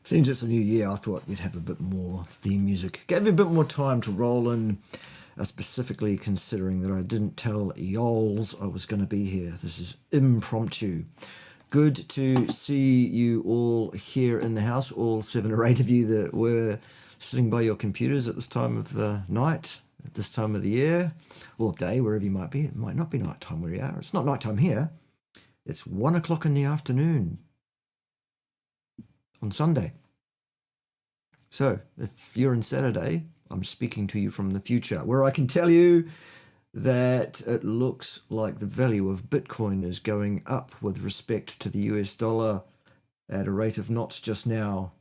Since it's a new year, I thought you'd have a bit more theme music. Gave you a bit more time to roll in, specifically considering that I didn't tell y'alls I was going to be here. This is impromptu. Good to see you all here in the house, all 7 or 8 of you that were sitting by your computers at this time of the night, at this time of the year, or day, wherever you might be. It might not be nighttime where you are. It's not nighttime here. It's 1 o'clock in the afternoon on Sunday. So if you're in Saturday, I'm speaking to you from the future, where I can tell you that it looks like the value of Bitcoin is going up with respect to the US dollar at a rate of knots just now.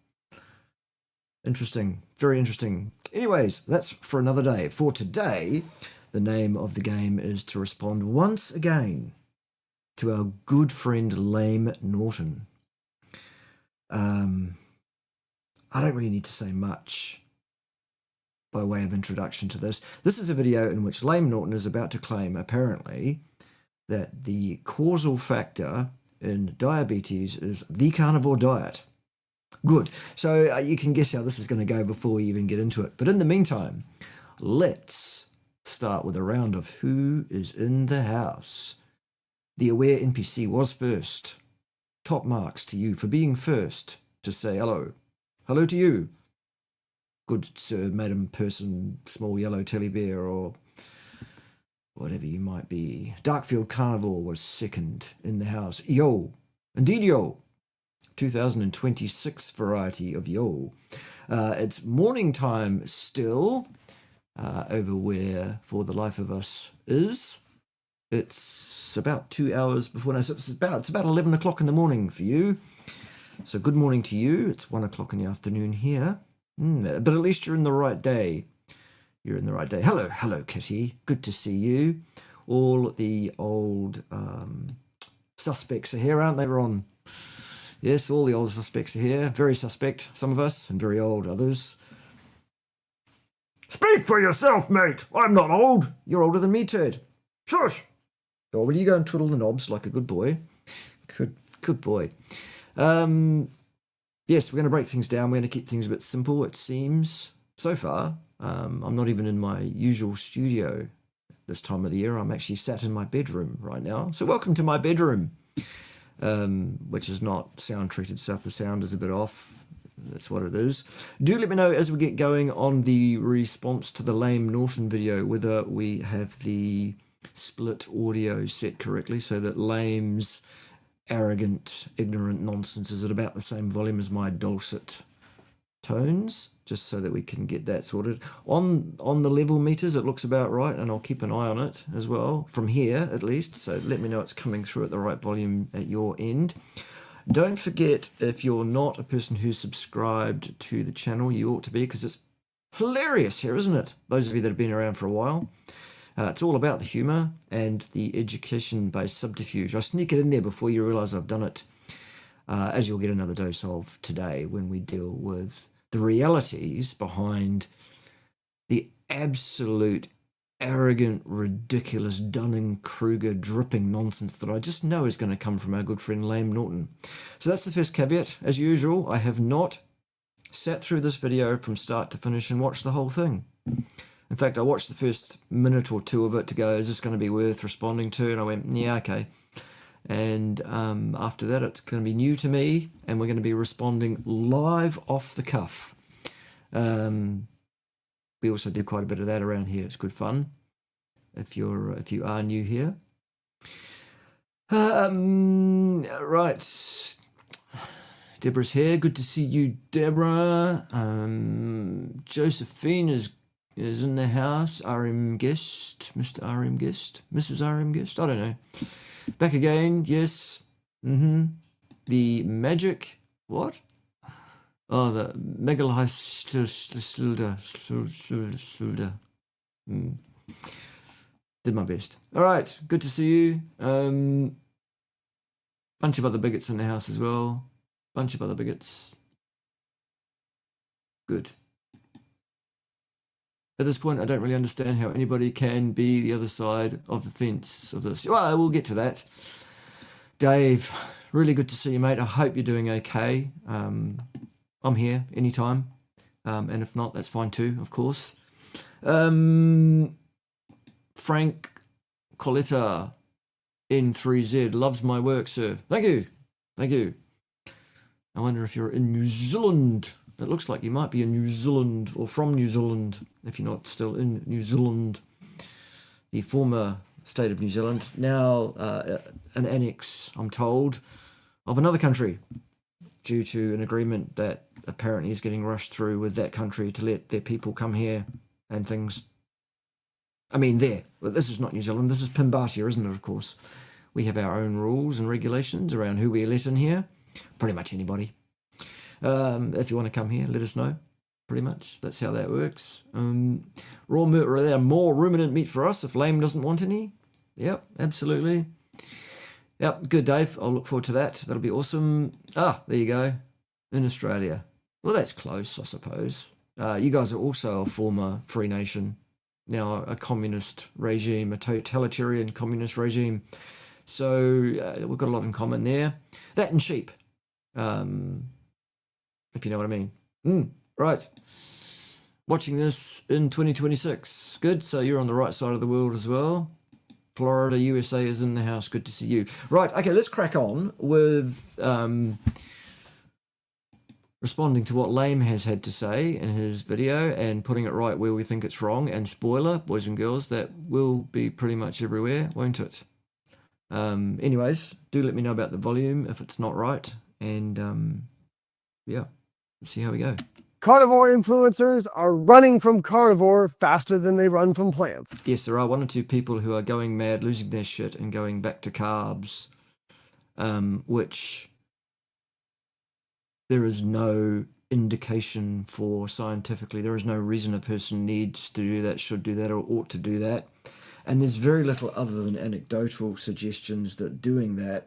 Interesting, very interesting. Anyways, that's for another day. For today, the name of the game is to respond once again to our good friend Lame Norton. I don't really need to say much by way of introduction to this. This is a video in which Lame Norton is about to claim, apparently, that the causal factor in diabetes is the carnivore diet. Good. So you can guess how this is going to go before we even get into it. But in the meantime, let's start with a round of who is in the house. The aware NPC was first. Top marks to you for being first to say hello. Hello to you. Good sir, madam, person, small yellow teddy bear, or whatever you might be. Darkfield Carnivore was second in the house. Yo. Indeed, yo. 2026 variety of yo. It's morning time still over where For the Life of Us is. It's about 2 hours before now, so it's about 11 o'clock in the morning for you. So good morning to you. It's 1 o'clock in the afternoon here. But at least you're in the right day. You're in the right day. Hello, Kitty. Good to see you. All the old suspects are here, aren't they, Ron? Yes, all the old suspects are here. Very suspect, some of us, and very old others. Speak for yourself, mate. I'm not old. You're older than me, Ted. Shush. Oh, will you go and twiddle the knobs like a good boy? Good boy. Yes, we're going to break things down. We're going to keep things a bit simple, it seems. So far, I'm not even in my usual studio this time of the year. I'm actually sat in my bedroom right now. So welcome to my bedroom, which is not sound-treated stuff. The sound is a bit off. That's what it is. Do let me know as we get going on the response to the Lame Norton video whether we have the split audio set correctly so that Lame's arrogant, ignorant nonsense is at about the same volume as my dulcet tones, just so that we can get that sorted. On the level meters, it looks about right, and I'll keep an eye on it as well, from here at least, so let me know it's coming through at the right volume at your end. Don't forget, if you're not a person who's subscribed to the channel, you ought to be, because it's hilarious here, isn't it? Those of you that have been around for a while. It's all about the humour and the education-based subterfuge. I sneak it in there before you realise I've done it, as you'll get another dose of today when we deal with the realities behind the absolute arrogant, ridiculous, Dunning-Kruger dripping nonsense that I just know is going to come from our good friend Lame Norton. So that's the first caveat. As usual, I have not sat through this video from start to finish and watched the whole thing. In fact, I watched the first minute or two of it to go, is this going to be worth responding to? And I went, yeah, okay. And after that, it's going to be new to me, and we're going to be responding live off the cuff. We also do quite a bit of that around here. It's good fun if you are new here. Right. Deborah's here. Good to see you, Deborah. Josephine is in the house. RM Guest, Mr. RM Guest, Mrs. RM Guest, I don't know. Back again, yes. The magic, what? Oh, the Megalheister. Did my best. All right, good to see you. Bunch of other bigots in the house as well. Bunch of other bigots. Good. At this point, I don't really understand how anybody can be the other side of the fence of this. Well, we'll get to that. Dave, really good to see you, mate. I hope you're doing okay. I'm here anytime. And if not, that's fine too, of course. Frank Coletta N3Z loves my work, sir. Thank you. Thank you. I wonder if you're in New Zealand. It looks like you might be in New Zealand or from New Zealand, if you're not still in New Zealand, the former state of New Zealand. Now an annex, I'm told, of another country due to an agreement that apparently is getting rushed through with that country to let their people come here and things. I mean, there. But this is not New Zealand. This is Pimbatia, isn't it, of course? We have our own rules and regulations around who we let in here. Pretty much anybody. If you want to come here, let us know. Pretty much. That's how that works. More ruminant meat for us if Lame doesn't want any. Yep, absolutely. Yep, good, Dave. I'll look forward to that. That'll be awesome. There you go. In Australia. Well, that's close, I suppose. You guys are also a former free nation. Now a communist regime, a totalitarian communist regime. So we've got a lot in common there. That and sheep. If you know what I mean. Right. Watching this in 2026. Good. So you're on the right side of the world as well. Florida, USA is in the house. Good to see you. Right. Okay, let's crack on with responding to what Lame has had to say in his video and putting it right where we think it's wrong. And spoiler, boys and girls, that will be pretty much everywhere, won't it? Anyways, do let me know about the volume if it's not right. And yeah, let's see how we go. Carnivore influencers are running from carnivore faster than they run from plants. Yes, there are one or two people who are going mad, losing their shit and going back to carbs, which there is no indication for scientifically. There is no reason a person needs to do that, should do that, or ought to do that. And there's very little other than anecdotal suggestions that doing that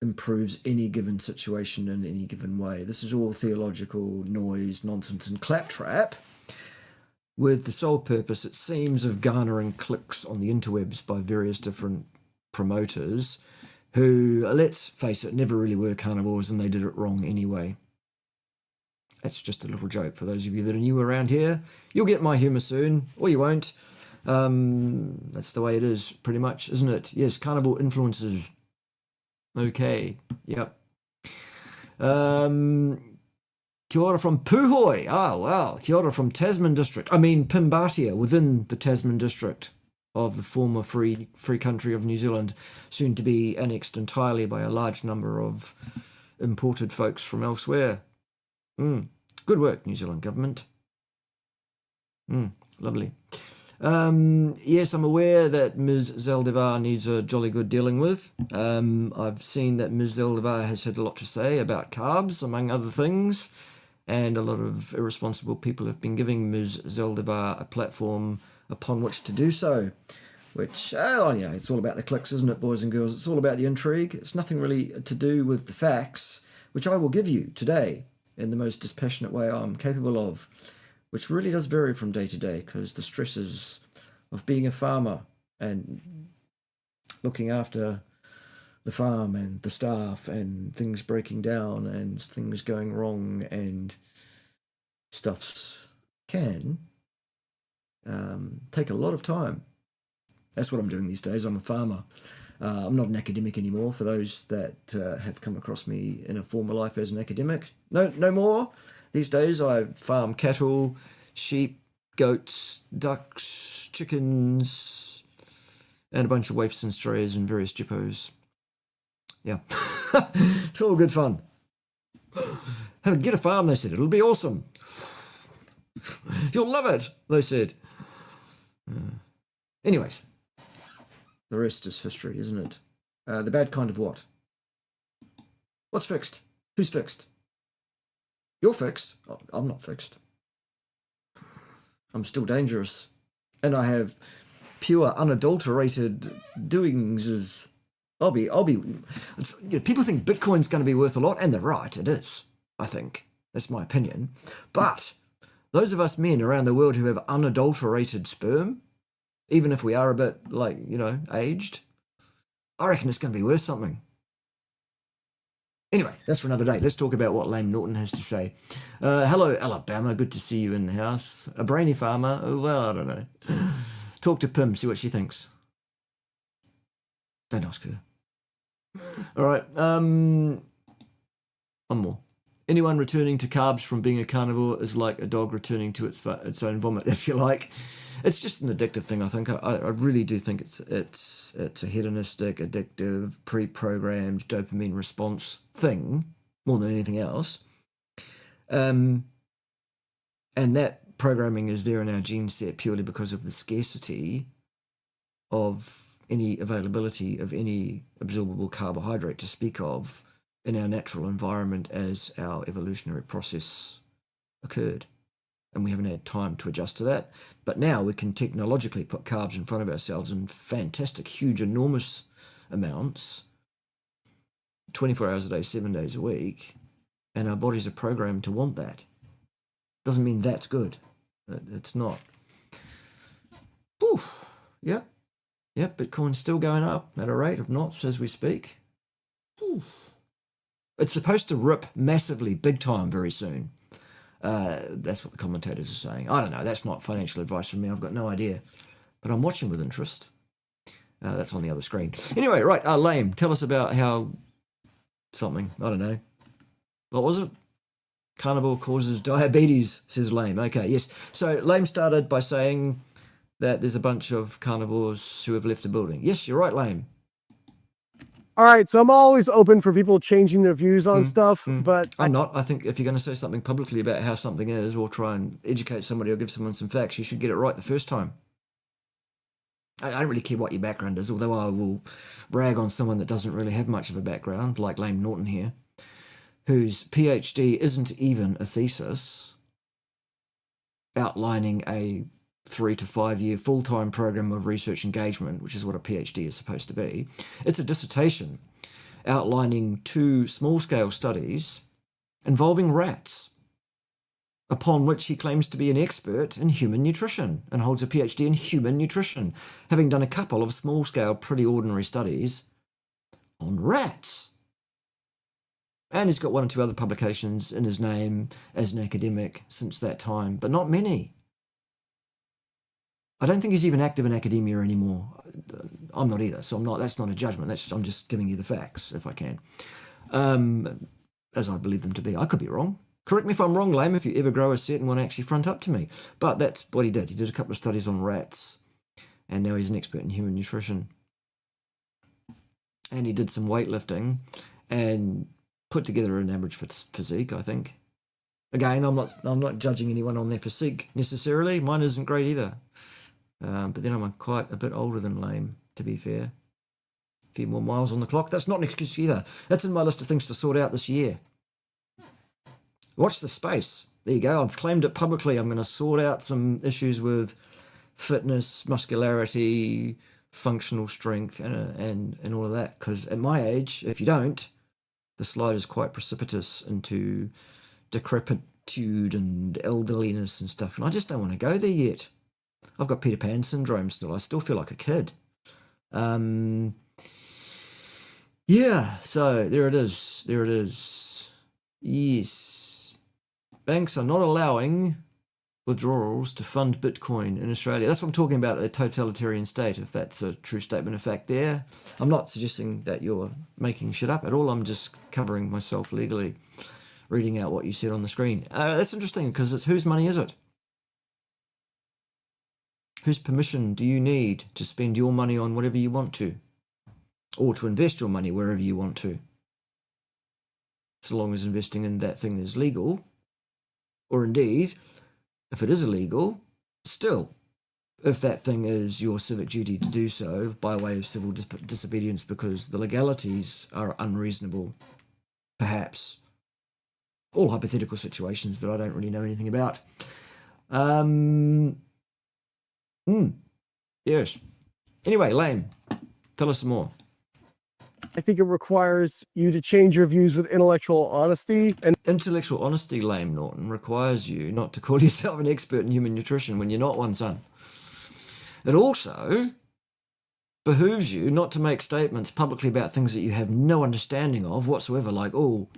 improves any given situation in any given way. This is all theological noise, nonsense, and claptrap with the sole purpose, it seems, of garnering clicks on the interwebs by various different promoters who, let's face it, never really were carnivores and they did it wrong anyway. That's just a little joke for those of you that are new around here. You'll get my humour soon, or you won't. That's the way it is, pretty much, isn't it? Yes, carnivore influences. Okay, yep. Kia ora from Puhoi. Oh, wow. Kia ora from Tasman District. I mean, Pimbatia, within the Tasman District of the former free country of New Zealand, soon to be annexed entirely by a large number of imported folks from elsewhere. Good work, New Zealand government. Lovely. Yes, I'm aware that Ms. Zaldivar needs a jolly good dealing with. I've seen that Ms. Zaldivar has had a lot to say about carbs, among other things, and a lot of irresponsible people have been giving Ms. Zaldivar a platform upon which to do so, which, it's all about the clicks, isn't it, boys and girls? It's all about the intrigue. It's nothing really to do with the facts, which I will give you today in the most dispassionate way I'm capable of, which really does vary from day to day because the stresses of being a farmer and looking after the farm and the staff and things breaking down and things going wrong and stuffs can take a lot of time. That's what I'm doing these days. I'm a farmer. I'm not an academic anymore, for those that have come across me in a former life as an academic. No more. These days I farm cattle, sheep, goats, ducks, chickens, and a bunch of waifs and strays and various jippos. Yeah, it's all good fun. Get a farm, they said. It'll be awesome. You'll love it, they said. Anyways, the rest is history, isn't it? The bad kind of what? What's fixed? Who's fixed? You're fixed. Oh, I'm not fixed. I'm still dangerous. And I have pure, unadulterated doings. People think Bitcoin's going to be worth a lot, and they're right, it is, I think. That's my opinion. But those of us men around the world who have unadulterated sperm, even if we are a bit, aged, I reckon it's going to be worth something. Anyway, that's for another day. Let's talk about what Lame Norton has to say. Hello, Alabama. Good to see you in the house. A brainy farmer. Oh, well, I don't know. Talk to Pim, see what she thinks. Don't ask her. All right. One more. Anyone returning to carbs from being a carnivore is like a dog returning to its own vomit, if you like. It's just an addictive thing, I think. I really do think it's a hedonistic, addictive, pre-programmed dopamine response thing more than anything else. And that programming is there in our gene set purely because of the scarcity of any availability of any absorbable carbohydrate to speak of in our natural environment as our evolutionary process occurred. And we haven't had time to adjust to that. But now we can technologically put carbs in front of ourselves in fantastic, huge, enormous amounts, 24 hours a day, 7 days a week, and our bodies are programmed to want that. Doesn't mean that's good. It's not. Whew. Yep. Bitcoin's still going up at a rate of knots as we speak. Whew. It's supposed to rip massively, big time, very soon. That's what the commentators are saying. I don't know. That's not financial advice from me. I've got no idea. But I'm watching with interest. That's on the other screen. Anyway, right. Lame, tell us about how something. I don't know. What was it? Carnivore causes diabetes, says Lame. Okay, yes. So Lame started by saying that there's a bunch of carnivores who have left the building. Yes, you're right, Lame. All right, so I'm always open for people changing their views on stuff, but I'm not. I think if you're going to say something publicly about how something is, or try and educate somebody or give someone some facts, you should get it right the first time. I don't really care what your background is, although I will rag on someone that doesn't really have much of a background, like Lame Norton here, whose PhD isn't even a thesis outlining a 3 to 5 year full-time program of research engagement, which is what a PhD is supposed to be. It's a dissertation outlining 2 small-scale studies involving rats, upon which he claims to be an expert in human nutrition and holds a PhD in human nutrition, having done a couple of small-scale, pretty ordinary studies on rats. And he's got 1 or 2 other publications in his name as an academic since that time, but not many. I don't think he's even active in academia anymore. I'm not either, so I'm not. That's not a judgment. I'm just giving you the facts, if I can, as I believe them to be. I could be wrong. Correct me if I'm wrong, Lame, if you ever grow a set and want to actually front up to me. But that's what he did. He did a couple of studies on rats, and now he's an expert in human nutrition. And he did some weightlifting and put together an average physique, I think. Again, I'm not judging anyone on their physique necessarily. Mine isn't great either. But then I'm quite a bit older than Lame, to be fair. A few more miles on the clock. That's not an excuse either. That's in my list of things to sort out this year. Watch the space. There you go. I've claimed it publicly. I'm going to sort out some issues with fitness, muscularity, functional strength, and all of that. Because at my age, if you don't, the slide is quite precipitous into decrepitude and elderliness and stuff. And I just don't want to go there yet. I've got Peter Pan syndrome still. I still feel like a kid. Yeah, so there it is. Yes. Banks are not allowing withdrawals to fund Bitcoin in Australia. That's what I'm talking about, a totalitarian state, if that's a true statement of fact there. I'm not suggesting that you're making shit up at all. I'm just covering myself legally, reading out what you said on the screen. That's interesting because it's whose money is it? Whose permission do you need to spend your money on whatever you want to? Or to invest your money wherever you want to? So long as investing in that thing is legal. Or indeed, if it is illegal, still, if that thing is your civic duty to do so by way of civil disobedience because the legalities are unreasonable, perhaps. All hypothetical situations that I don't really know anything about. Yes. Anyway, Lame, tell us some more. I think it requires you to change your views with intellectual honesty. And intellectual honesty, Lame Norton, requires you not to call yourself an expert in human nutrition when you're not one, son. It also behooves you not to make statements publicly about things that you have no understanding of whatsoever, like, oh,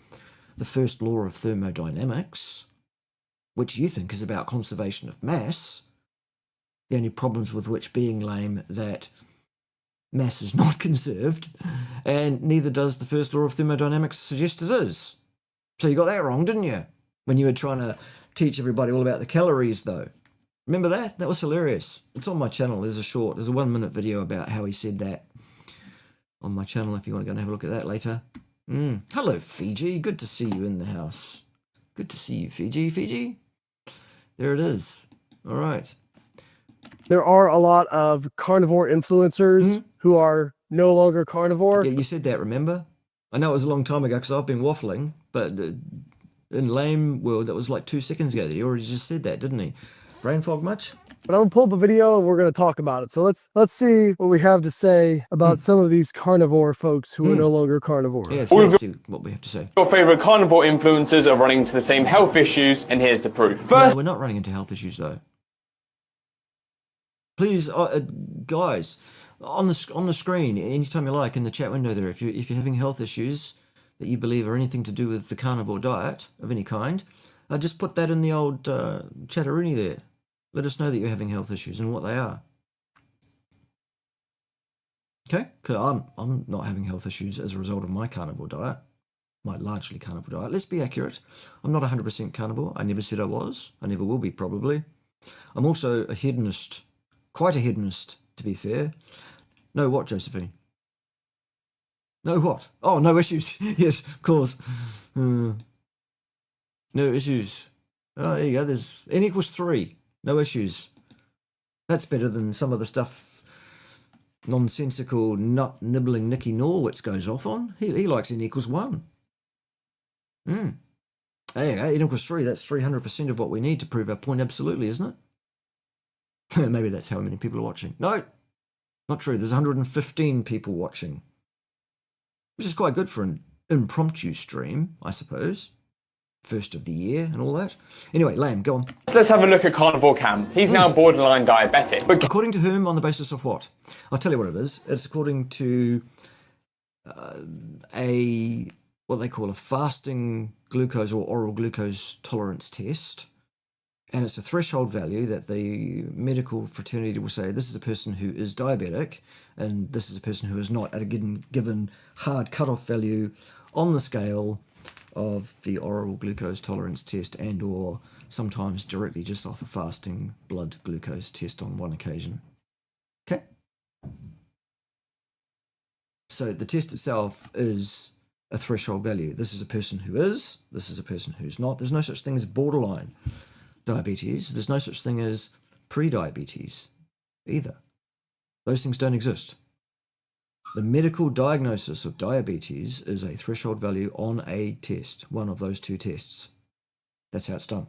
the first law of thermodynamics, which you think is about conservation of mass, the only problems with which being lame that mass is not conserved, and neither does the first law of thermodynamics suggest it is. So you got that wrong, didn't you? When you were trying to teach everybody all about the calories, though. Remember that? That was hilarious. It's on my channel. There's a 1-minute video about how he said that on my channel if you want to go and have a look at that later. Hello, Fiji. Good to see you in the house. Good to see you, Fiji. Fiji? There it is. All right. There are a lot of carnivore influencers who are no longer carnivore. Yeah, you said that, remember? I know it was a long time ago because I've been waffling, but in Lame World, that was like 2 seconds ago that he already just said that, didn't he? Brain fog much? But I'm gonna pull up a video and we're gonna talk about it. So let's see what we have to say about some of these carnivore folks who are no longer carnivore. Yeah, so let's see what we have to say. Your favourite carnivore influencers are running into the same health issues, and here's the proof. No, we're not running into health issues though. Please, guys, on the screen, anytime you like, in the chat window there, if you're having health issues that you believe are anything to do with the carnivore diet of any kind, just put that in the old chatteroony there. Let us know that you're having health issues and what they are. Okay? Because I'm not having health issues as a result of my carnivore diet, my largely carnivore diet. Let's be accurate. I'm not 100% carnivore. I never said I was. I never will be, probably. I'm also a hedonist. Quite a hedonist, to be fair. No what, Josephine? No what? Oh, no issues. Yes, of course. No issues. Oh, there you go. There's n equals 3. No issues. That's better than some of the stuff nonsensical nut nibbling Nicky Norwitz goes off on. He likes n equals 1. There you go. N equals 3. That's 300% of what we need to prove our point absolutely, isn't it? Maybe that's how many people are watching. No, not true. There's 115 people watching, which is quite good for an impromptu stream, I suppose. First of the year and all that. Anyway, Lame, go on. Let's have a look at Carnivore Cam. He's now borderline diabetic. But according to whom, on the basis of what? I'll tell you what it is. It's according to what they call a fasting glucose or oral glucose tolerance test. And it's a threshold value that the medical fraternity will say this is a person who is diabetic and this is a person who is not at a given hard cutoff value on the scale of the oral glucose tolerance test, and or sometimes directly just off a fasting blood glucose test on one occasion. Okay? So the test itself is a threshold value. This is a person who is, this is a person who's not. There's no such thing as borderline diabetes. There's no such thing as pre-diabetes either. Those things don't exist. The medical diagnosis of diabetes is a threshold value on a test, one of those two tests. That's how it's done.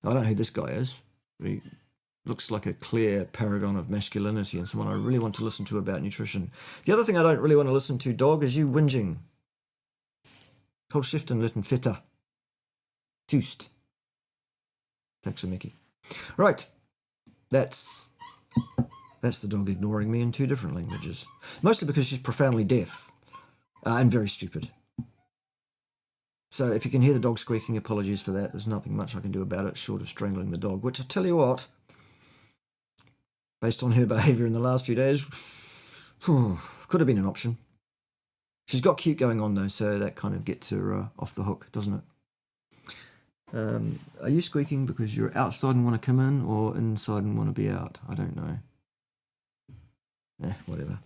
Now, I don't know who this guy is. He looks like a clear paragon of masculinity and someone I really want to listen to about nutrition. The other thing I don't really want to listen to, dog, is you whinging. Hold shift and litten fitter. Toost. Taxamickey. Right. That's the dog ignoring me in 2 different languages. Mostly because she's profoundly deaf and very stupid. So if you can hear the dog squeaking, apologies for that. There's nothing much I can do about it short of strangling the dog, which I tell you what, based on her behaviour in the last few days, could have been an option. She's got cute going on though, so that kind of gets her off the hook, doesn't it? Are you squeaking because you're outside and want to come in, or inside and want to be out? I don't know. Whatever.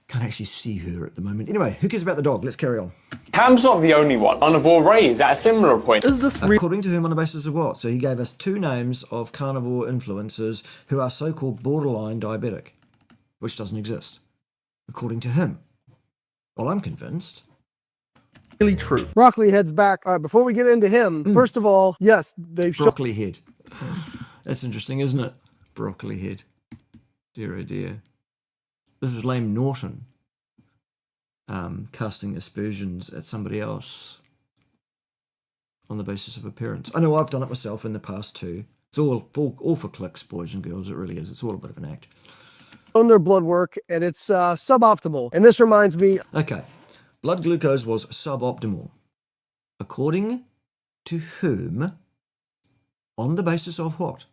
Can't actually see her at the moment. Anyway, who cares about the dog? Let's carry on. Cam's not the only one. Carnivore Ray is at a similar point. Is this according to whom, on the basis of what? So he gave us 2 names of carnivore influencers who are so-called borderline diabetic, which doesn't exist, according to him. Well, I'm convinced. really true? Broccoli head's back. All right, before we get into him, first of all, yes, they've shown Broccoli head. That's interesting, isn't it? Broccoli head. Dear oh dear. This is Lame Norton casting aspersions at somebody else on the basis of appearance. I know I've done it myself in the past too. It's all for clicks, boys and girls. It really is. It's all a bit of an act. on their blood work, and it's suboptimal. And this reminds me. Okay. Blood glucose was suboptimal. According to whom? On the basis of what?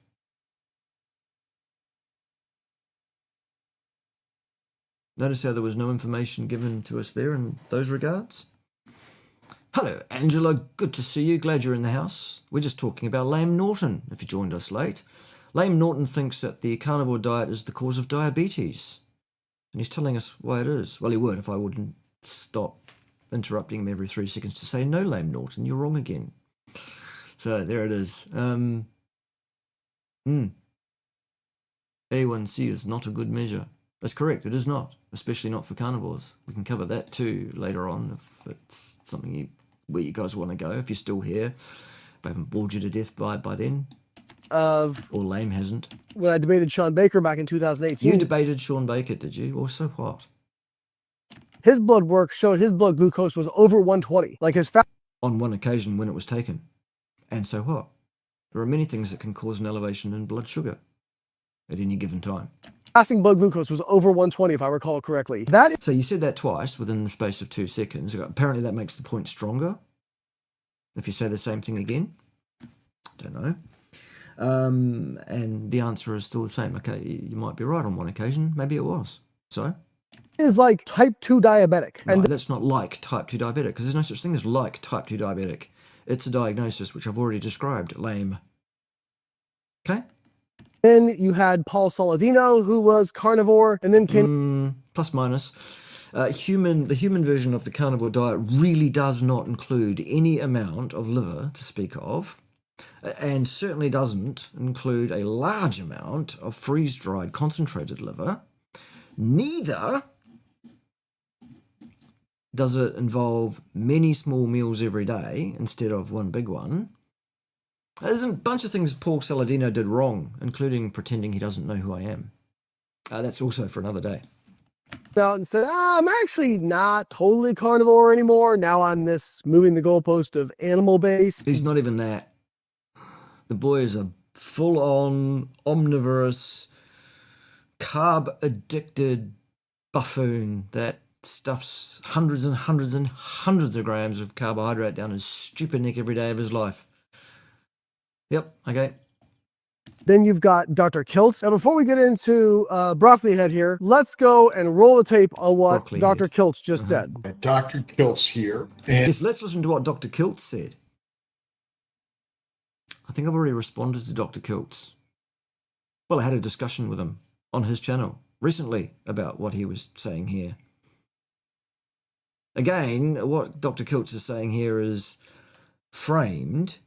Notice how there was no information given to us there in those regards. Hello, Angela. Good to see you. Glad you're in the house. We're just talking about Lame Norton, if you joined us late. Lame Norton thinks that the carnivore diet is the cause of diabetes. And he's telling us why it is. Well, he would if I wouldn't stop interrupting him every 3 seconds to say, no, Lame Norton, you're wrong again. So there it is. A1C is not a good measure. That's correct, it is not, especially not for carnivores. We can cover that too later on if it's something where you guys want to go, if you're still here. If I haven't bored you to death by then. Or Lame hasn't. When I debated Sean Baker back in 2018. You debated Sean Baker, did you? Or so what? His blood work showed his blood glucose was over 120. Like his fat. On one occasion when it was taken. And so what? There are many things that can cause an elevation in blood sugar at any given time. Fasting blood glucose was over 120, if I recall correctly. So you said that twice within the space of 2 seconds. Apparently that makes the point stronger. If you say the same thing again, don't know. And the answer is still the same. Okay, you might be right on one occasion. Maybe it was. So? Is like type 2 diabetic. No, And that's not like type 2 diabetic, because there's no such thing as like type 2 diabetic. It's a diagnosis which I've already described. Lame. Okay? then you had Paul Saladino, who was carnivore, and then came plus minus. The human version of the carnivore diet really does not include any amount of liver to speak of, and certainly doesn't include a large amount of freeze-dried concentrated liver. Neither does it involve many small meals every day instead of one big one. There's a bunch of things Paul Saladino did wrong, including pretending he doesn't know who I am. That's also for another day. out and said, I'm actually not totally carnivore anymore. Now I'm this moving the goalpost of animal-based. He's not even that. The boy is a full-on, omnivorous, carb-addicted buffoon that stuffs hundreds and hundreds and hundreds of grams of carbohydrate down his stupid neck every day of his life. Yep, okay. Then you've got Dr. Kiltz. Now, before we get into Broccoli Head here, let's go and roll the tape on what Broccoli Dr. Head. Kiltz just said. Dr. Kiltz here. And Yes, let's listen to what Dr. Kiltz said. I think I've already responded to Dr. Kiltz. Well, I had a discussion with him on his channel recently about what he was saying here. Again, what Dr. Kiltz is saying here is framed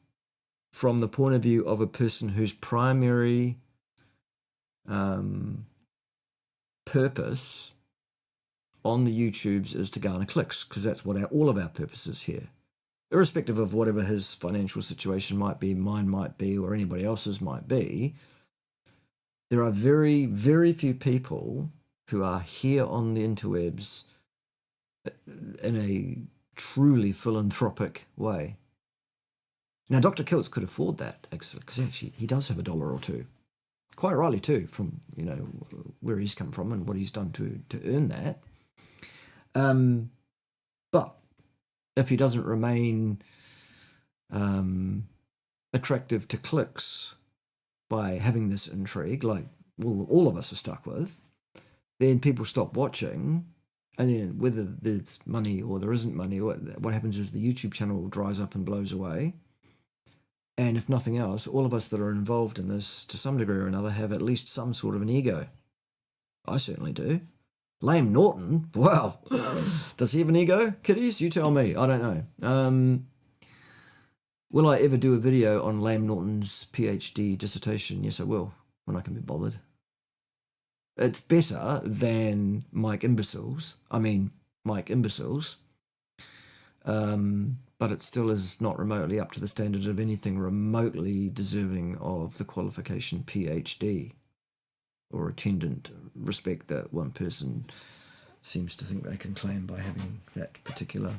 from the point of view of a person whose primary purpose on the YouTubes is to garner clicks, because that's what all of our purpose is here. Irrespective of whatever his financial situation might be, mine might be, or anybody else's might be, there are very, very few people who are here on the interwebs in a truly philanthropic way. Now, Dr. Kiltz could afford that, because actually he does have $1 or $2. Quite rightly too, from where he's come from and what he's done to earn that. But if he doesn't remain attractive to clicks by having this intrigue, like all of us are stuck with, then people stop watching, and then whether there's money or there isn't money, what happens is the YouTube channel dries up and blows away. And if nothing else, all of us that are involved in this to some degree or another have at least some sort of an ego. I certainly do. Lame Norton? Well, does he have an ego? Kiddies, you tell me. I don't know. Will I ever do a video on Lame Norton's PhD dissertation? Yes, I will, when I can be bothered. It's better than Mike Imbeciles. But it still is not remotely up to the standard of anything remotely deserving of the qualification PhD or attendant respect that one person seems to think they can claim by having that particular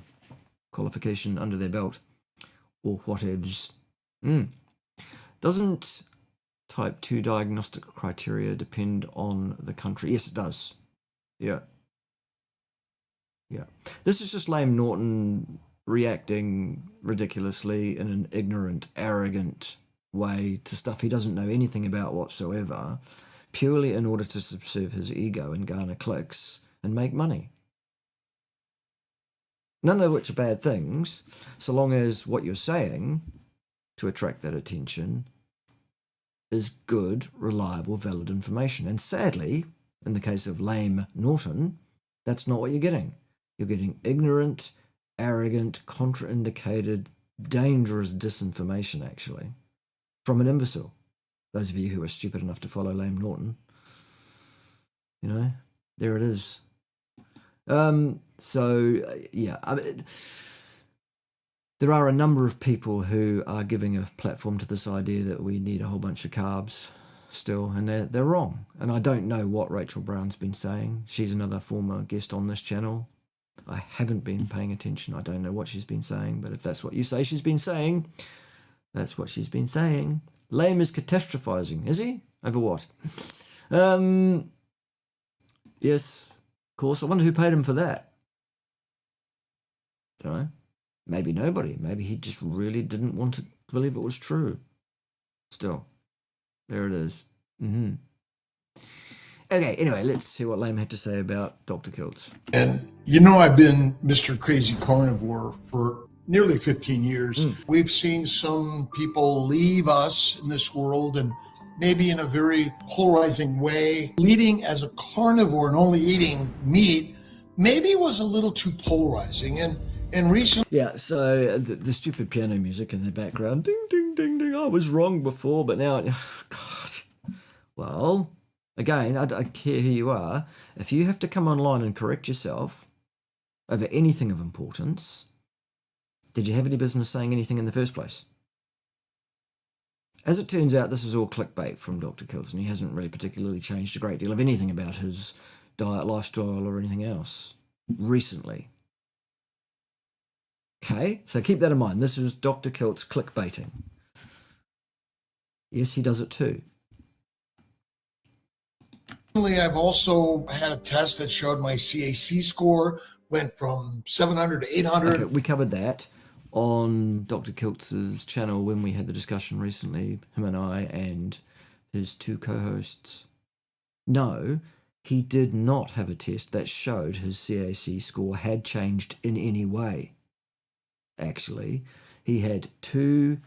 qualification under their belt or whatevs. Doesn't type 2 diagnostic criteria depend on the country? Yes, it does. Yeah. Yeah. This is just Lame Norton reacting ridiculously in an ignorant, arrogant way to stuff he doesn't know anything about whatsoever, purely in order to subserve his ego and garner clicks and make money. None of which are bad things, so long as what you're saying to attract that attention is good, reliable, valid information. And sadly, in the case of Lame Norton, that's not what you're getting. You're getting ignorant, arrogant, contraindicated, dangerous disinformation, actually, from an imbecile. Those of you who are stupid enough to follow Lame Norton, you know, there it is. Yeah, I mean, there are a number of people who are giving a platform to this idea that we need a whole bunch of carbs still, and they're wrong. And I don't know what Rachel Brown's been saying. She's another former guest on this channel. I haven't been paying attention. I don't know what she's been saying, but if that's what you say she's been saying, that's what she's been saying. Lame is catastrophizing, is he? Over what? Yes, of course. I wonder who paid him for that. Don't know. Maybe nobody. Maybe he just really didn't want to believe it was true. Still, there it is. Okay, anyway, let's see what Lame had to say about Dr. Kiltz. And you know, I've been Mr. Crazy Carnivore for nearly 15 years. We've seen some people leave us in this world, and maybe in a very polarizing way. Leading as a carnivore and only eating meat maybe was a little too polarizing. And recently... Yeah, so the stupid piano music in the background, ding, ding, ding, ding, I was wrong before, but now... God. Well, again, I don't care who you are. If you have to come online and correct yourself over anything of importance, did you have any business saying anything in the first place? As it turns out, this is all clickbait from Dr. Kiltz, and he hasn't really particularly changed a great deal of anything about his diet, lifestyle, or anything else recently. Okay, so keep that in mind. This is Dr. Kiltz clickbaiting. Yes, he does it too. I've also had a test that showed my CAC score went from 700 to 800. Okay, we covered that on Dr. Kiltz's channel when we had the discussion recently, him and I and his two co-hosts. No, he did not have a test that showed his CAC score had changed in any way. Actually, he had two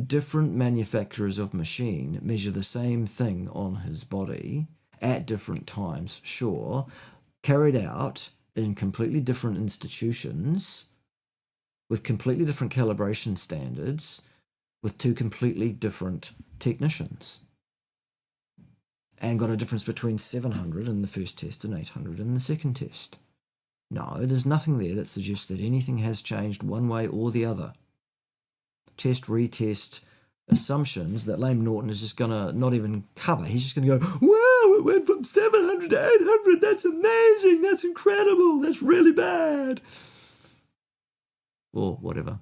different manufacturers of machine measure the same thing on his body at different times, sure, carried out in completely different institutions with completely different calibration standards with two completely different technicians, and got a difference between 700 in the first test and 800 in the second test. No, there's nothing there that suggests that anything has changed one way or the other. Test, retest assumptions that Lame Norton is just going to not even cover. He's just going to go, wow, it went from 700 to 800. That's amazing. That's incredible. That's really bad. Or whatever.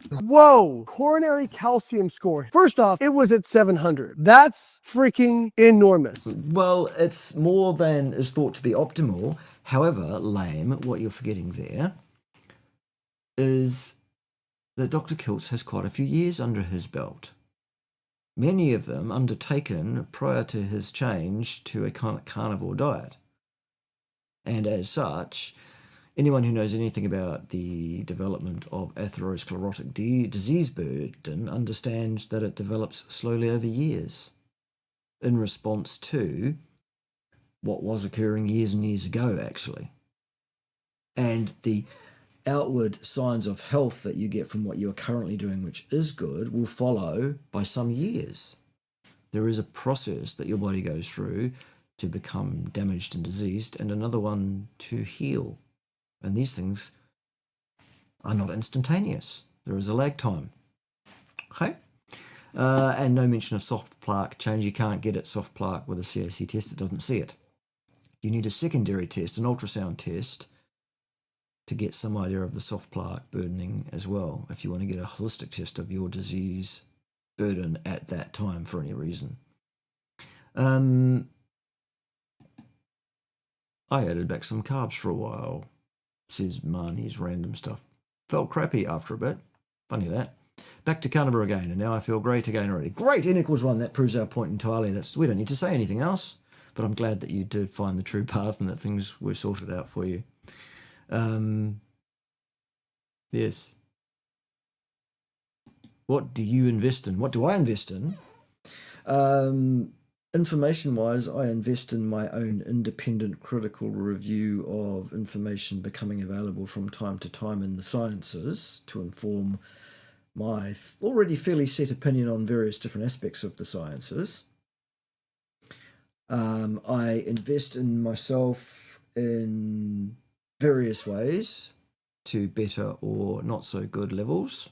Whoa, coronary calcium score. First off, it was at 700. That's freaking enormous. Well, it's more than is thought to be optimal. However, Lame, what you're forgetting there is that Dr. Kiltz has quite a few years under his belt. Many of them undertaken prior to his change to a carnivore diet. And as such, anyone who knows anything about the development of atherosclerotic disease burden understands that it develops slowly over years in response to what was occurring years and years ago, actually. And the outward signs of health that you get from what you are currently doing, which is good, will follow by some years. There is a process that your body goes through to become damaged and diseased, and another one to heal. And these things are not instantaneous. There is a lag time. Okay? And no mention of soft plaque change. You can't get at soft plaque with a CAC test. It doesn't see it. You need a secondary test, an ultrasound test, to get some idea of the soft plaque burdening as well, if you want to get a holistic test of your disease burden at that time for any reason. I added back some carbs for a while, says Marnie's random stuff. Felt crappy after a bit. Funny that. Back to Carnivore again, and now I feel great again already. Great, n=1. That proves our point entirely. We don't need to say anything else, but I'm glad that you did find the true path and that things were sorted out for you. Yes. What do you invest in? What do I invest in? Information-wise, I invest in my own independent critical review of information becoming available from time to time in the sciences to inform my already fairly set opinion on various different aspects of the sciences. I invest in myself in various ways to better or not so good levels.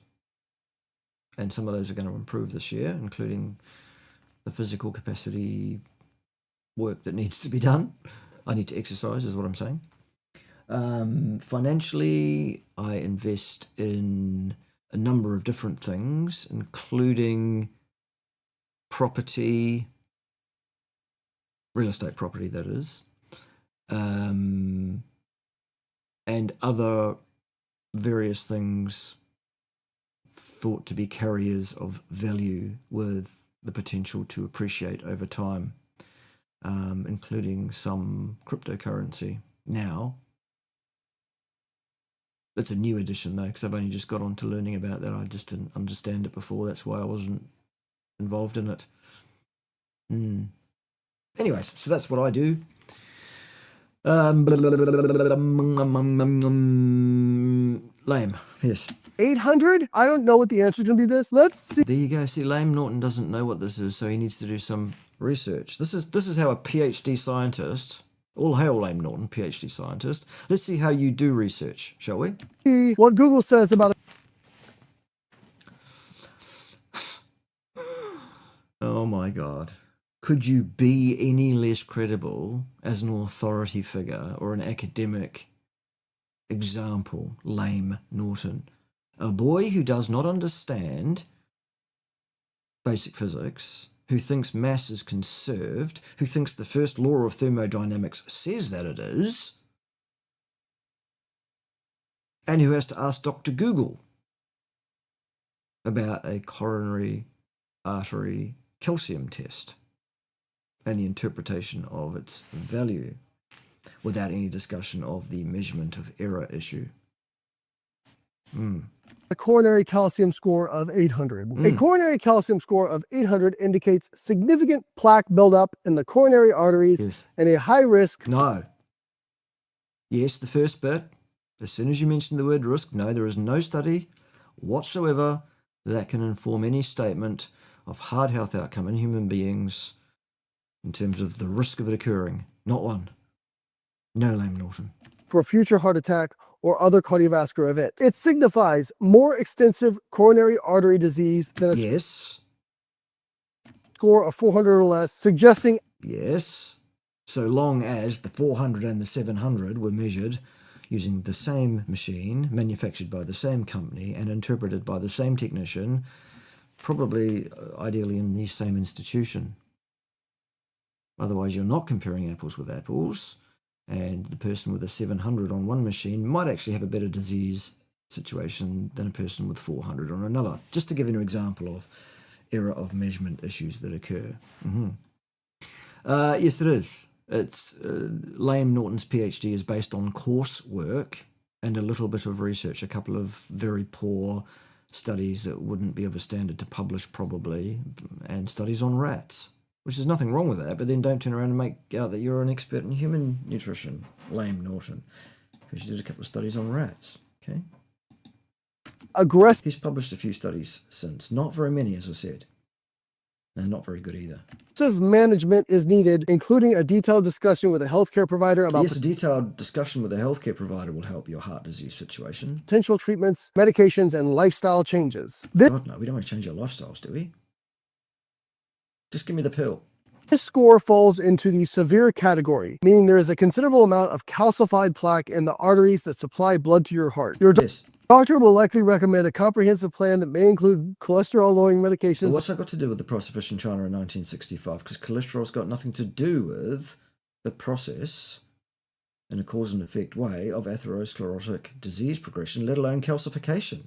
And some of those are going to improve this year, including the physical capacity work that needs to be done. I need to exercise is what I'm saying. Financially, I invest in a number of different things, including property, real estate property, that is, and other various things thought to be carriers of value with the potential to appreciate over time, including some cryptocurrency. Now, that's a new addition though, because I've only just got on to learning about that. I just didn't understand it before. That's why I wasn't involved in it. Anyways, so that's what I do. Lame, yes. 800? I don't know what the answer is going to be this. Let's see. There you go. See, Lame Norton doesn't know what this is, so he needs to do some research. This is how a PhD scientist, all hail Lame Norton, PhD scientist. Let's see how you do research, shall we? What Google says about it. Oh my God. Could you be any less credible as an authority figure or an academic example? Lame Norton. A boy who does not understand basic physics, who thinks mass is conserved, who thinks the first law of thermodynamics says that it is, and who has to ask Dr. Google about a coronary artery calcium test and the interpretation of its value without any discussion of the measurement of error issue. A coronary calcium score of 800. A coronary calcium score of 800 indicates significant plaque buildup in the coronary arteries and a high risk. No. Yes, the first bit. As soon as you mention the word risk, no, there is no study whatsoever that can inform any statement of hard health outcome in human beings in terms of the risk of it occurring. Not one. No, Lame Norton. For a future heart attack or other cardiovascular event. It signifies more extensive coronary artery disease than a score of 400 or less, suggesting. Yes, so long as the 400 and the 700 were measured using the same machine, manufactured by the same company and interpreted by the same technician, probably ideally in the same institution. Otherwise, you're not comparing apples with apples, and the person with a 700 on one machine might actually have a better disease situation than a person with 400 on another, just to give you an example of error of measurement issues that occur. Yes, it is. It's Lame Norton's PhD is based on coursework and a little bit of research, a couple of very poor studies that wouldn't be of a standard to publish probably, and studies on rats. Which is nothing wrong with that, but then don't turn around and make out that you're an expert in human nutrition, Lame Norton, because you did a couple of studies on rats, okay? Aggressive. He's published a few studies since, not very many, as I said. And not very good either. Management is needed, including a detailed discussion with a healthcare provider about. Yes, a detailed discussion with a healthcare provider will help your heart disease situation. Potential treatments, medications, and lifestyle changes. God, no, we don't want to change our lifestyles, do we? Just give me the pill. This score falls into the severe category, meaning there is a considerable amount of calcified plaque in the arteries that supply blood to your heart. Your doctor will likely recommend a comprehensive plan that may include cholesterol-lowering medications. But what's that got to do with the process in China in 1965? Because cholesterol's got nothing to do with the process in a cause and effect way of atherosclerotic disease progression, let alone calcification.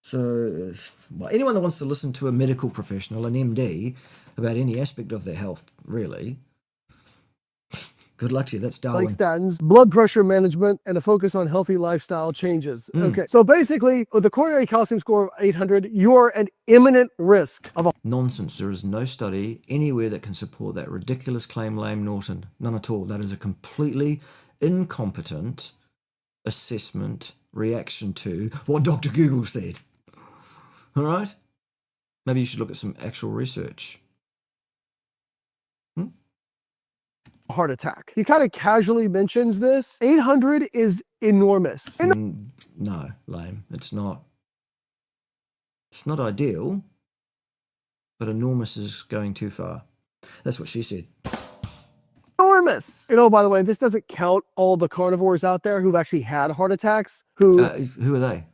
So, well, anyone that wants to listen to a medical professional, an MD, about any aspect of their health, really, good luck to you. That's Darwin. Like statins, blood pressure management, and a focus on healthy lifestyle changes. Okay, so basically, with a coronary calcium score of 800, you are at imminent risk of a... Nonsense. There is no study anywhere that can support that ridiculous claim, Lame Norton. None at all. That is a completely incompetent assessment, reaction to what Dr. Google said. All right? Maybe you should look at some actual research. Heart attack. He kind of casually mentions this. 800 is enormous. No, Lame. It's not. It's not ideal, but enormous is going too far. That's what she said. Enormous. You know, by the way, this doesn't count all the carnivores out there who've actually had heart attacks. Who are they?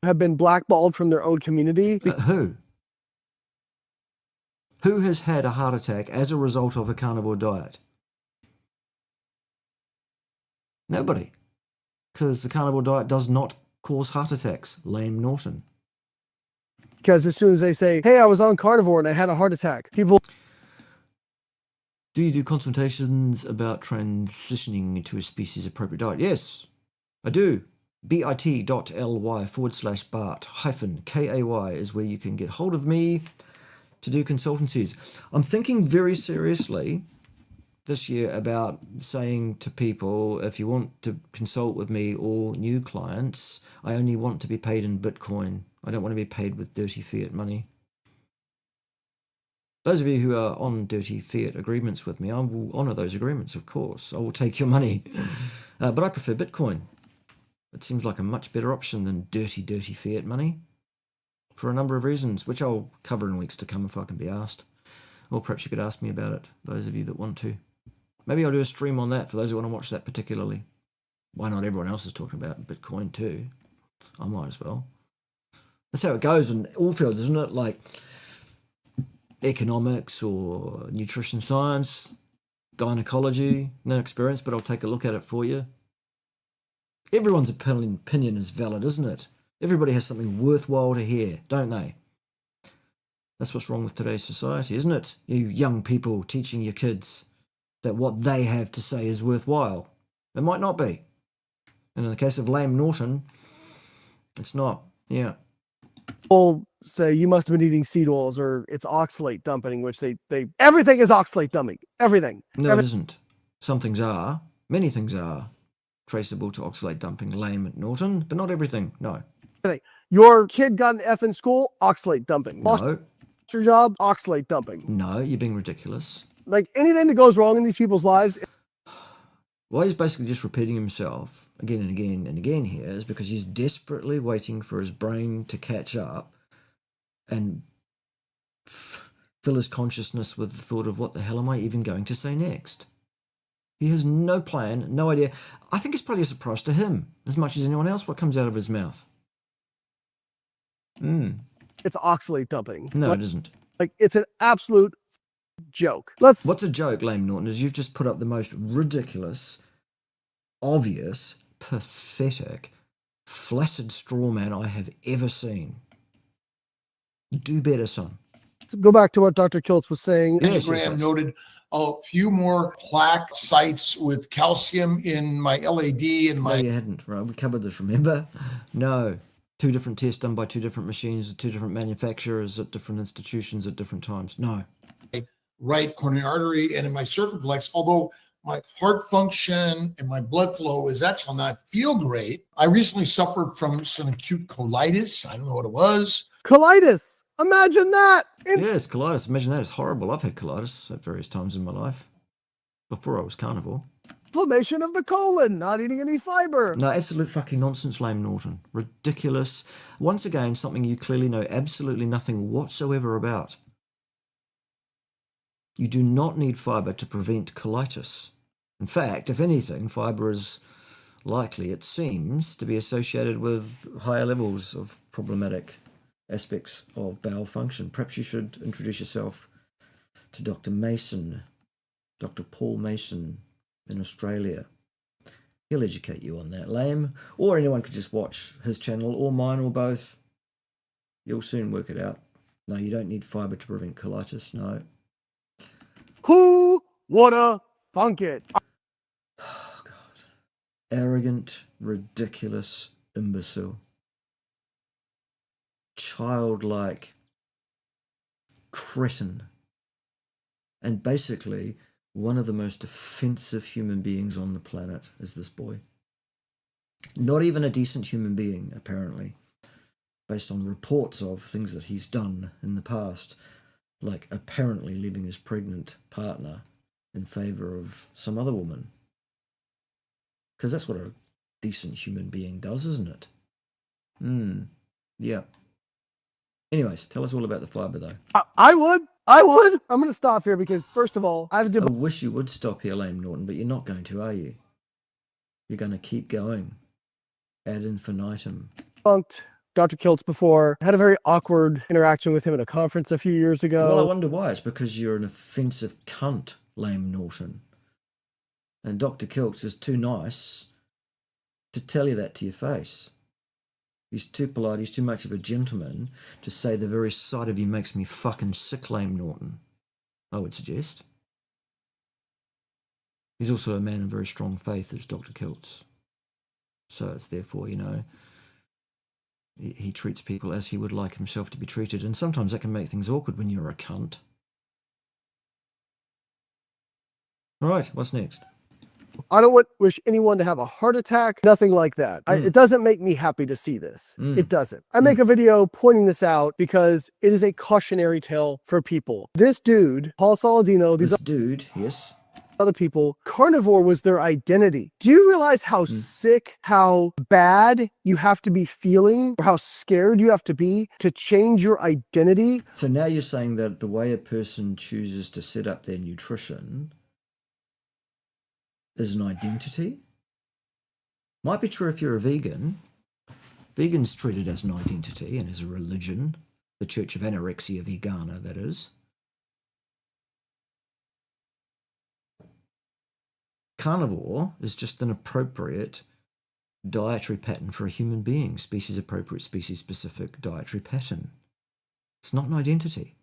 Have been blackballed from their own community. Who? Who has had a heart attack as a result of a carnivore diet? Nobody. Because the carnivore diet does not cause heart attacks. Lame Norton. Because as soon as they say, hey, I was on carnivore and I had a heart attack, people... Do you do consultations about transitioning to a species-appropriate diet? Yes, I do. bit.ly/Bart-KAY is where you can get hold of me to do consultancies. I'm thinking very seriously this year about saying to people, if you want to consult with me or new clients, I only want to be paid in Bitcoin. I don't want to be paid with dirty fiat money. Those of you who are on dirty fiat agreements with me, I will honour those agreements, of course. I will take your money. But I prefer Bitcoin. It seems like a much better option than dirty fiat money. For a number of reasons, which I'll cover in weeks to come if I can be asked. Or perhaps you could ask me about it, those of you that want to. Maybe I'll do a stream on that for those who want to watch that particularly. Why not? Everyone else is talking about Bitcoin too. I might as well. That's how it goes in all fields, isn't it? Like economics or nutrition science, gynecology, no experience, but I'll take a look at it for you. Everyone's opinion is valid, isn't it? Everybody has something worthwhile to hear, don't they? That's what's wrong with today's society, isn't it? You young people teaching your kids that what they have to say is worthwhile. It might not be. And in the case of Lame Norton, it's not. Yeah. People say you must have been eating seed oils or it's oxalate dumping, which they everything is oxalate dumping. Everything. No, it isn't. Some things are. Many things are traceable to oxalate dumping, Lame Norton, but not everything. No. Your kid got an F in school, oxalate dumping. Lost your job, oxalate dumping. No, you're being ridiculous. Like anything that goes wrong in these people's lives. Why he's basically just repeating himself again and again and again here is because he's desperately waiting for his brain to catch up and fill his consciousness with the thought of what the hell am I even going to say next? He has no plan, no idea. I think it's probably a surprise to him as much as anyone else what comes out of his mouth. It's oxalate dumping. No, it isn't. Like it's an absolute joke. What's a joke, Lame Norton, is you've just put up the most ridiculous, obvious, pathetic, flaccid straw man I have ever seen. Do better, son. To go back to what Dr. Kiltz was saying. Instagram noted a few more plaque sites with calcium in my LAD and my... No, you hadn't, right? We covered this, remember? No. 2 different tests done by 2 different machines, 2 different manufacturers at different institutions at different times. No. Right coronary artery and in my circumflex, although my heart function and my blood flow is actually not feel great. I recently suffered from some acute colitis. I don't know what it was. Colitis. Imagine that. Yes, colitis. Imagine that. It's horrible. I've had colitis at various times in my life before I was carnivore. inflammation of the colon, not eating any fiber. No, absolute fucking nonsense, Lame Norton. Ridiculous. Once again, something you clearly know absolutely nothing whatsoever about. You do not need fiber to prevent colitis. In fact, if anything, fiber is likely, it seems, to be associated with higher levels of problematic aspects of bowel function. Perhaps you should introduce yourself to Dr. Mason, Dr. Paul Mason in Australia. He'll educate you on that, Lame. Or anyone could just watch his channel, or mine, or both. You'll soon work it out. No, you don't need fiber to prevent colitis, no. Who woulda thunk it? Oh, God. Arrogant, ridiculous imbecile. Childlike cretin. And basically, one of the most offensive human beings on the planet is this boy. Not even a decent human being, apparently, based on reports of things that he's done in the past, like apparently leaving his pregnant partner in favour of some other woman. Because that's what a decent human being does, isn't it? Yeah. Anyways, tell us all about the fibre, though. I would. I'm going to stop here because, first of all, I wish you would stop here, Lame Norton, but you're not going to, are you? You're going to keep going. Ad infinitum. debunked Dr. Kiltz before. Had a very awkward interaction with him at a conference a few years ago. Well, I wonder why. It's because you're an offensive cunt, Lame Norton. And Dr. Kiltz is too nice to tell you that to your face. He's too polite, he's too much of a gentleman to say the very sight of you makes me fucking sick, Lame Norton, I would suggest. He's also a man of very strong faith, as Dr. Kiltz. So it's therefore, you know, he treats people as he would like himself to be treated. And sometimes that can make things awkward when you're a cunt. All right, what's next? I don't wish anyone to have a heart attack, nothing like that. It doesn't make me happy to see this. It doesn't. I make a video pointing this out because it is a cautionary tale for people. This dude, Paul Saladino, these Yes. other people, Carnivore was their identity. Do you realize how sick, how bad you have to be feeling, or how scared you have to be to change your identity? So now you're saying that the way a person chooses to set up their nutrition is an identity? Might be true if you're a vegan. Vegan's treated as an identity and as a religion. The Church of Anorexia Vegana, that is. Carnivore is just an appropriate dietary pattern for a human being. Species appropriate, species specific dietary pattern. It's not an identity.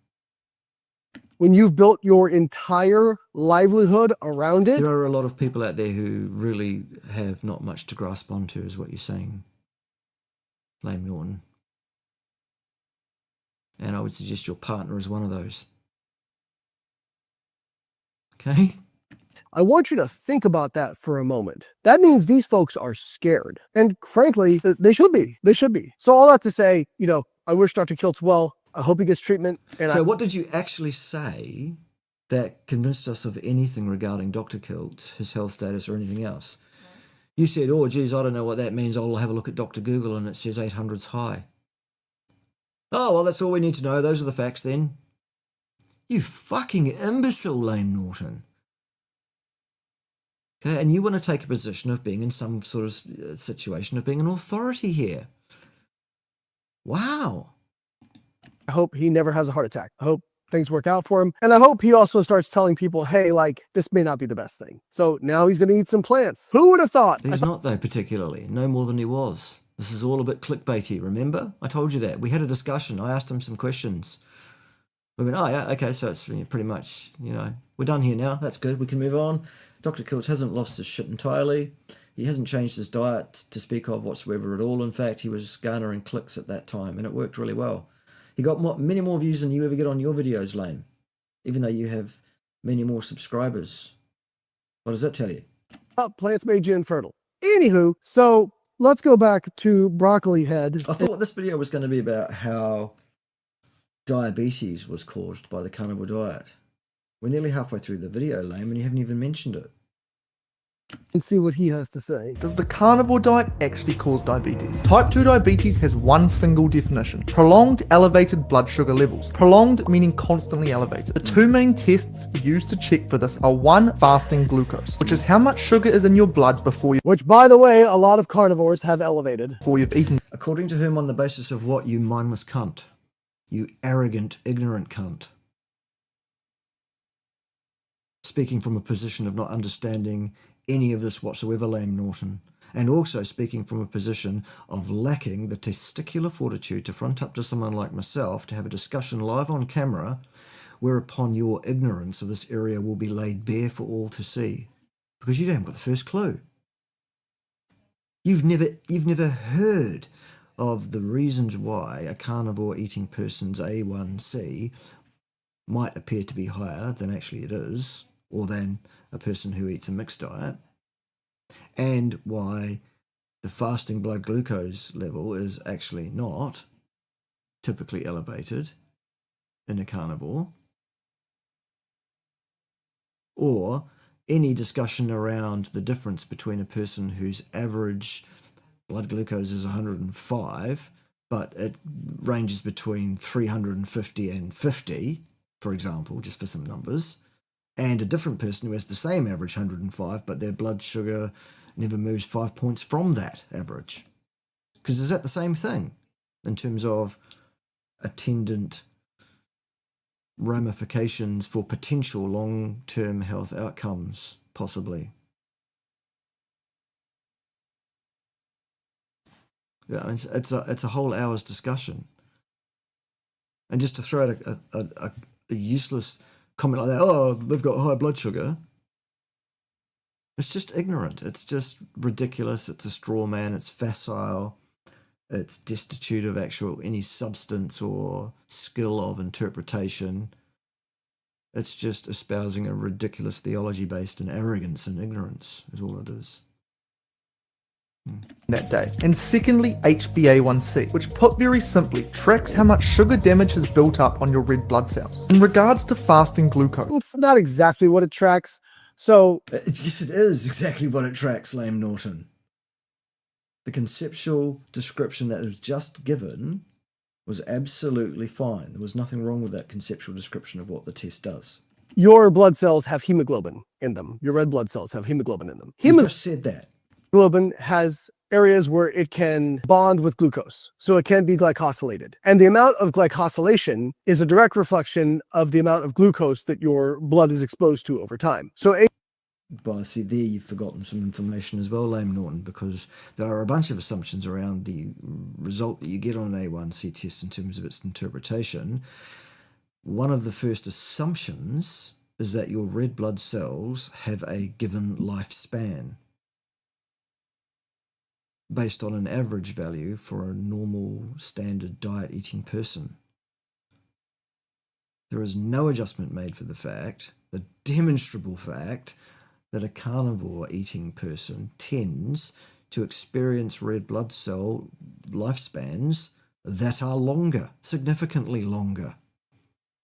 When you've built your entire livelihood around it. There are a lot of people out there who really have not much to grasp onto, is what you're saying, Lame Norton. And I would suggest your partner is one of those. Okay? I want you to think about that for a moment. That means these folks are scared. And frankly, they should be. They should be. So all that to say, you know, I wish Dr. Kiltz well. I hope he gets treatment. And so what did you actually say that convinced us of anything regarding Dr. Kiltz, his health status, or anything else? You said, oh, geez, I don't know what that means. I'll have a look at Dr. Google and it says 800's high. Oh, well, that's all we need to know. Those are the facts then. You fucking imbecile, Lame Norton. Okay, and you want to take a position of being in some sort of situation of being an authority here. Wow. I hope he never has a heart attack. I hope things work out for him. And I hope he also starts telling people, hey, like, this may not be the best thing. So now he's going to eat some plants. Who would have thought? He's not, though, particularly. No more than he was. This is all a bit clickbaity, remember? I told you that. We had a discussion. I asked him some questions. We went, oh, yeah, okay, so it's pretty much, you know, we're done here now. That's good. We can move on. Dr. Kiltz hasn't lost his shit entirely. He hasn't changed his diet to speak of whatsoever at all. In fact, he was garnering clicks at that time, and it worked really well. He got many more views than you ever get on your videos, Lame, even though you have many more subscribers. What does that tell you? Plants made you infertile. Anywho, so let's go back to Broccoli Head. I thought this video was going to be about how diabetes was caused by the carnivore diet. We're nearly halfway through the video, Lame, and you haven't even mentioned it. and see what he has to say. Does the carnivore diet actually cause diabetes? Type 2 diabetes has one single definition: prolonged elevated blood sugar levels. Prolonged meaning constantly elevated. The two main tests used to check for this are: one, fasting glucose, which is how much sugar is in your blood before Which, by the way, a lot of carnivores have elevated. you've eaten. According to whom, on the basis of what, you mindless cunt? You arrogant, ignorant cunt. Speaking from a position of not understanding any of this whatsoever, Lame Norton, and also speaking from a position of lacking the testicular fortitude to front up to someone like myself to have a discussion live on camera, whereupon your ignorance of this area will be laid bare for all to see, because you haven't got the first clue. You've never heard of the reasons why a carnivore eating person's A1C might appear to be higher than actually it is, or than a person who eats a mixed diet, and why the fasting blood glucose level is actually not typically elevated in a carnivore, or any discussion around the difference between a person whose average blood glucose is 105, but it ranges between 350 and 50, for example, just for some numbers, and a different person who has the same average 105, but their blood sugar never moves 5 points from that average. Because is that the same thing in terms of attendant ramifications for potential long-term health outcomes, possibly? Yeah, it's a whole hour's discussion. And just to throw out a useless comment like that, oh, they've got high blood sugar, it's just ignorant. It's just ridiculous. It's a straw man. It's facile. It's destitute of actual any substance or skill of interpretation. It's just espousing a ridiculous theology based in arrogance and ignorance is all it is. That day. And secondly, HbA1c, which put very simply tracks how much sugar damage has built up on your red blood cells. In regards to fasting glucose, It's not exactly what it tracks. So, Yes, it is exactly what it tracks, Lame Norton. The conceptual description that is just given was absolutely fine. There was nothing wrong with that conceptual description of what the test does. your blood cells have hemoglobin in them. Your red blood cells have hemoglobin in them. You just said that. Hemoglobin has areas where it can bond with glucose, so it can be glycosylated. And the amount of glycosylation is a direct reflection of the amount of glucose that your blood is exposed to over time. So But see, there you've forgotten some information as well, Lame Norton, because there are a bunch of assumptions around the result that you get on an A1C test in terms of its interpretation. One of the first assumptions is that your red blood cells have a given lifespan based on an average value for a normal standard diet eating person. There is no adjustment made for the fact, the demonstrable fact, that a carnivore eating person tends to experience red blood cell lifespans that are longer, significantly longer,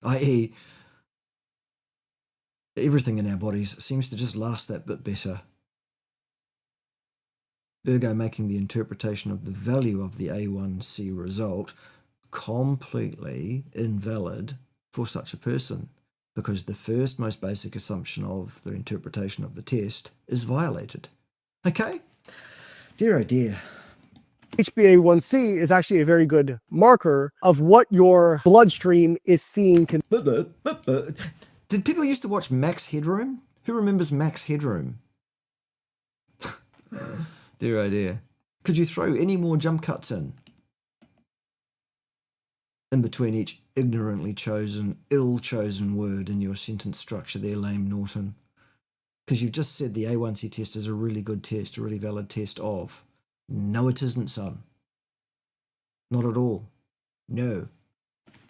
i.e. everything in our bodies seems to just last that bit better. Ergo making the interpretation of the value of the A1C result completely invalid for such a person, because the first most basic assumption of the interpretation of the test is violated. Okay? Dear oh dear. HbA1c is actually a very good marker of what your bloodstream is seeing. Did people used to watch Max Headroom? Who remembers Max Headroom? Dear oh dear. Could you throw any more jump cuts in between each ignorantly chosen, ill-chosen word in your sentence structure there, Lame Norton? Because you've just said the A1C test is a really good test, a really valid test of. No, it isn't, son. Not at all. No.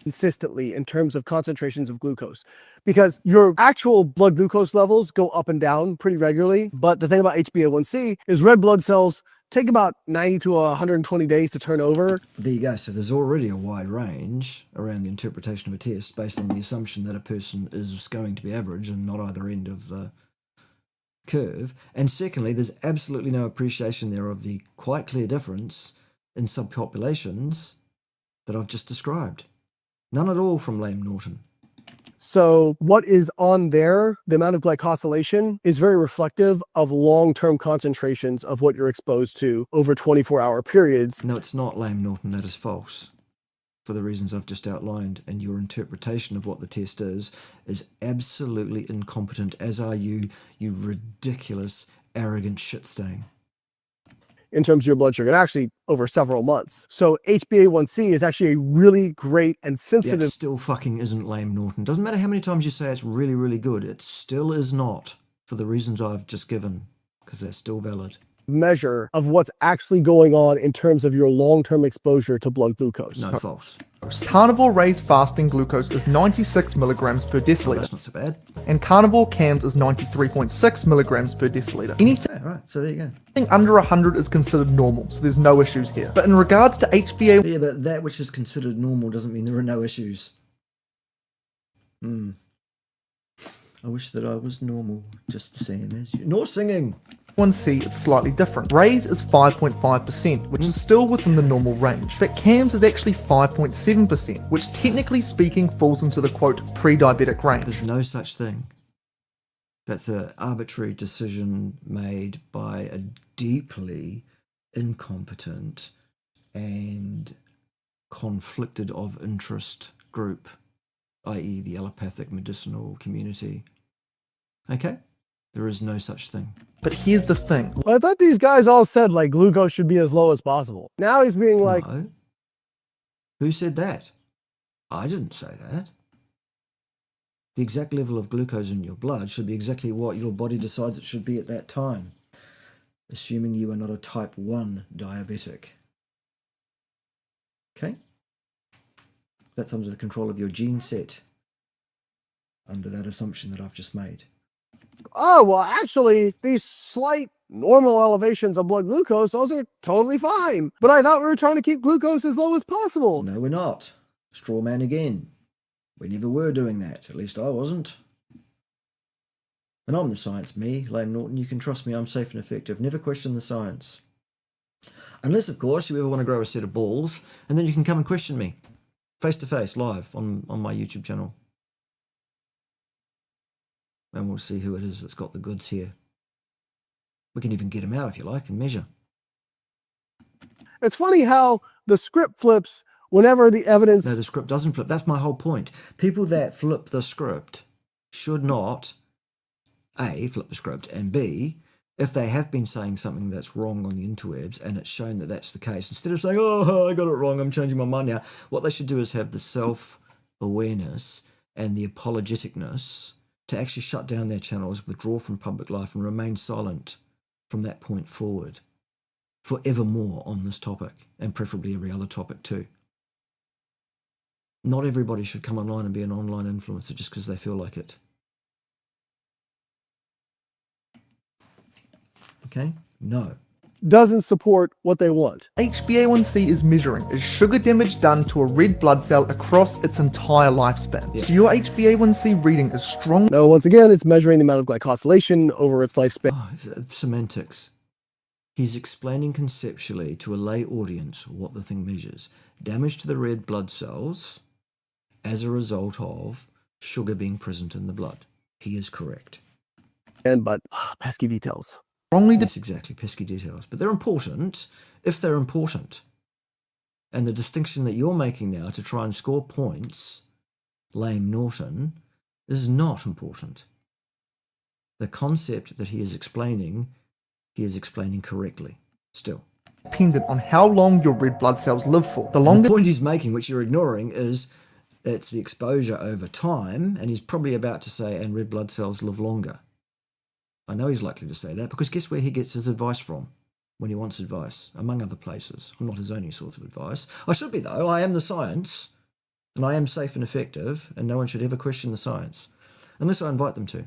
Consistently in terms of concentrations of glucose, because your actual blood glucose levels go up and down pretty regularly. But the thing about HbA1c is red blood cells take about 90 to 120 days to turn over. There you go. So there's already a wide range around the interpretation of a test based on the assumption that a person is going to be average and not either end of the curve. And secondly, there's absolutely no appreciation there of the quite clear difference in subpopulations that I've just described. None at all from Lame Norton. So what is on there, the amount of glycosylation, is very reflective of long-term concentrations of what you're exposed to over 24-hour periods. No, it's not, Lame Norton. That is false. For the reasons I've just outlined, and your interpretation of what the test is absolutely incompetent, as are you, you ridiculous, arrogant shit stain. In terms of your blood sugar, and actually over several months. So HbA1c is actually a really great and Yeah, sensitive it still fucking isn't Lame Norton. Doesn't matter how many times you say it's really, really good, it still is not, for the reasons I've just given, because they're still valid. measure of what's actually going on in terms of your long-term exposure to blood glucose. No, it's false. Carnivore raised fasting glucose is 96 milligrams per Oh, deciliter, that's not so bad. and carnivore cams is 93.6 milligrams per deciliter. Anything Yeah, right, so there you go. under 100 is considered normal, so there's no issues here. But in regards to HbA, Yeah, but that which is considered normal doesn't mean there are no issues. I wish that I was normal, just the same as you. No singing! HbA1c is slightly different. Raise is 5.5%, which is still within the normal range, but CAMS is actually 5.7%, which technically speaking falls into the quote pre-diabetic range. There's no such thing. That's an arbitrary decision made by a deeply incompetent and conflicted of interest group, i.e. the allopathic medicinal community. Okay? There is no such thing. But here's the thing. Well, I thought these guys all said like glucose should be as low as possible. Now he's being like, No. Who said that? I didn't say that. The exact level of glucose in your blood should be exactly what your body decides it should be at that time, assuming you are not a type 1 diabetic. Okay? That's under the control of your gene set, under that assumption that I've just made. oh, well, actually, these slight normal elevations of blood glucose, those are totally fine. But I thought we were trying to keep glucose as low as possible. No, we're not. Straw man again. We never were doing that. At least I wasn't. And I'm the science me, Lame Norton. You can trust me, I'm safe and effective. Never question the science. Unless, of course, you ever want to grow a set of balls, and then you can come and question me. Face to face, live, on my YouTube channel. And we'll see who it is that's got the goods here. We can even get him out if you like and measure. It's funny how the script flips whenever the evidence... No, the script doesn't flip. That's my whole point. People that flip the script should not, A, flip the script, and B, if they have been saying something that's wrong on the interwebs and it's shown that that's the case, instead of saying, oh, I got it wrong, I'm changing my mind now, what they should do is have the self-awareness and the apologeticness to actually shut down their channels, withdraw from public life, and remain silent from that point forward forevermore on this topic, and preferably every other topic too. Not everybody should come online and be an online influencer just because they feel like it. Okay? No. doesn't support what they want. HbA1c is measuring is sugar damage done to a red blood cell across its entire lifespan. Yeah. So your HbA1c reading is strong. No, once again, it's measuring the amount of glycosylation over its lifespan. Oh, it's semantics. He's explaining conceptually to a lay audience what the thing measures. Damage to the red blood cells as a result of sugar being present in the blood. He is correct. But pesky details. Strongly That's exactly pesky details. But they're important if they're important. And the distinction that you're making now to try and score points, Lame Norton, is not important. The concept that he is explaining correctly, still. dependent on how long your red blood cells live for. The And longer the point he's making, which you're ignoring, is it's the exposure over time, and he's probably about to say, and red blood cells live longer. I know he's likely to say that, because guess where he gets his advice from when he wants advice, among other places. I'm not his only source of advice. I should be, though. I am the science, and I am safe and effective, and no one should ever question the science, unless I invite them to.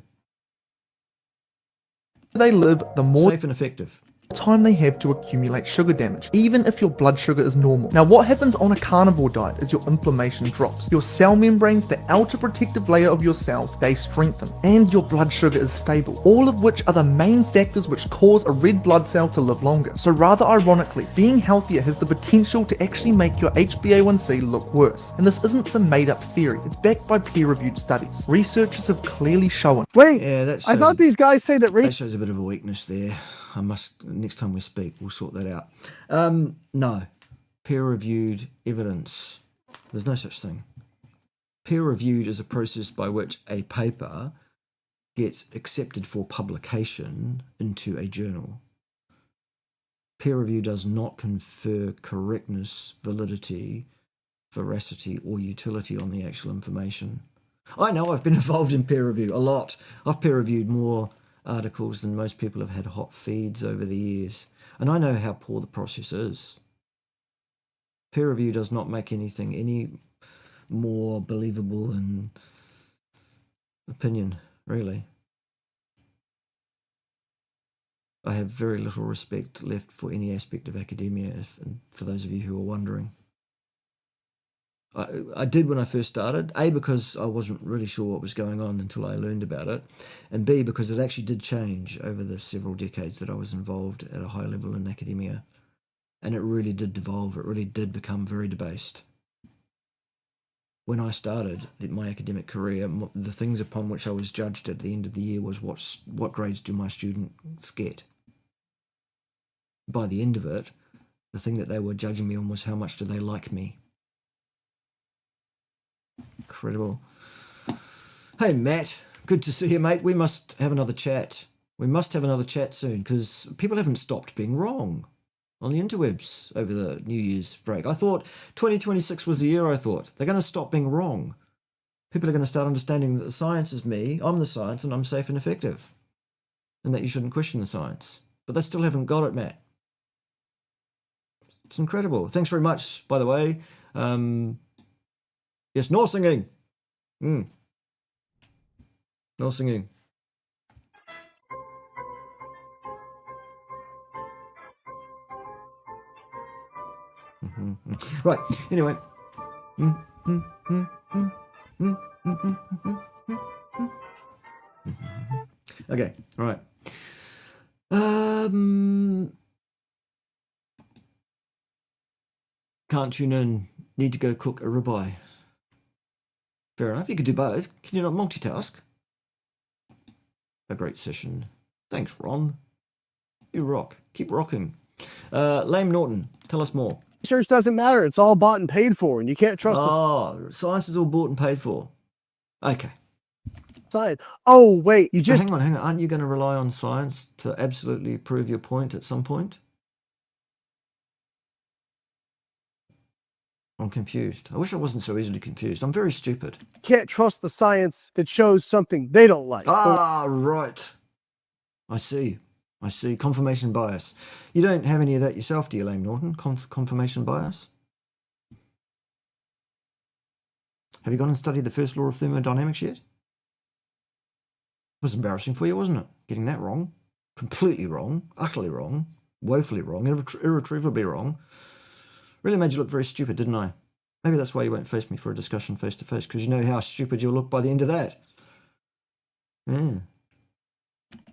they live, the more Safe and effective. time they have to accumulate sugar damage, even if your blood sugar is normal. Now, what happens on a carnivore diet is your inflammation drops. Your cell membranes, the outer protective layer of your cells, they strengthen, and your blood sugar is stable, all of which are the main factors which cause a red blood cell to live longer. So rather ironically, being healthier has the potential to actually make your HbA1c look worse. And this isn't some made-up theory, it's backed by peer-reviewed studies. Researchers have clearly shown. Wait, Yeah, I thought these guys say that that shows a bit of a weakness there. I must, next time we speak, we'll sort that out. No, peer-reviewed evidence. There's no such thing. Peer-reviewed is a process by which a paper gets accepted for publication into a journal. Peer review does not confer correctness, validity, veracity, or utility on the actual information. I know I've been involved in peer review a lot. I've peer reviewed more articles than most people have had hot feeds over the years. And I know how poor the process is. Peer review does not make anything any more believable than opinion, really. I have very little respect left for any aspect of academia, for those of you who are wondering. I did when I first started, A, because I wasn't really sure what was going on until I learned about it, and B, because it actually did change over the several decades that I was involved at a high level in academia, and it really did devolve, it really did become very debased. When I started my academic career, the things upon which I was judged at the end of the year was what grades do my students get. By the end of it, the thing that they were judging me on was how much do they like me. Incredible. Hey, Matt. Good to see you, mate. We must have another chat. We must have another chat soon because people haven't stopped being wrong on the interwebs over the New Year's break. I thought 2026 was the year, I thought. They're going to stop being wrong. People are going to start understanding that the science is me, I'm the science, and I'm safe and effective. And that you shouldn't question the science. But they still haven't got it, Matt. It's incredible. Thanks very much, by the way. Yes, no singing. No singing. Right, anyway. Okay, right. Can't tune in. Need to go cook a ribeye. Fair enough, you could do both. Can you not multitask? A great session. Thanks, Ron. You rock. Keep rocking. Lame Norton, tell us more. research doesn't matter. It's all bought and paid for, and you can't trust Science is all bought and paid for. Okay. the science. Oh, wait, you But just... hang on. Aren't you going to rely on science to absolutely prove your point at some point? I'm confused. I wish I wasn't so easily confused. I'm very stupid. can't trust the science that shows something they don't like. Right. I see. Confirmation bias. You don't have any of that yourself, do you, Lame Norton? Confirmation bias? Have you gone and studied the first law of thermodynamics yet? It was embarrassing for you, wasn't it? Getting that wrong. Completely wrong. Utterly wrong. Woefully wrong. Irretrievably wrong. Really made you look very stupid, didn't I? Maybe that's why you won't face me for a discussion face to face, because you know how stupid you'll look by the end of that.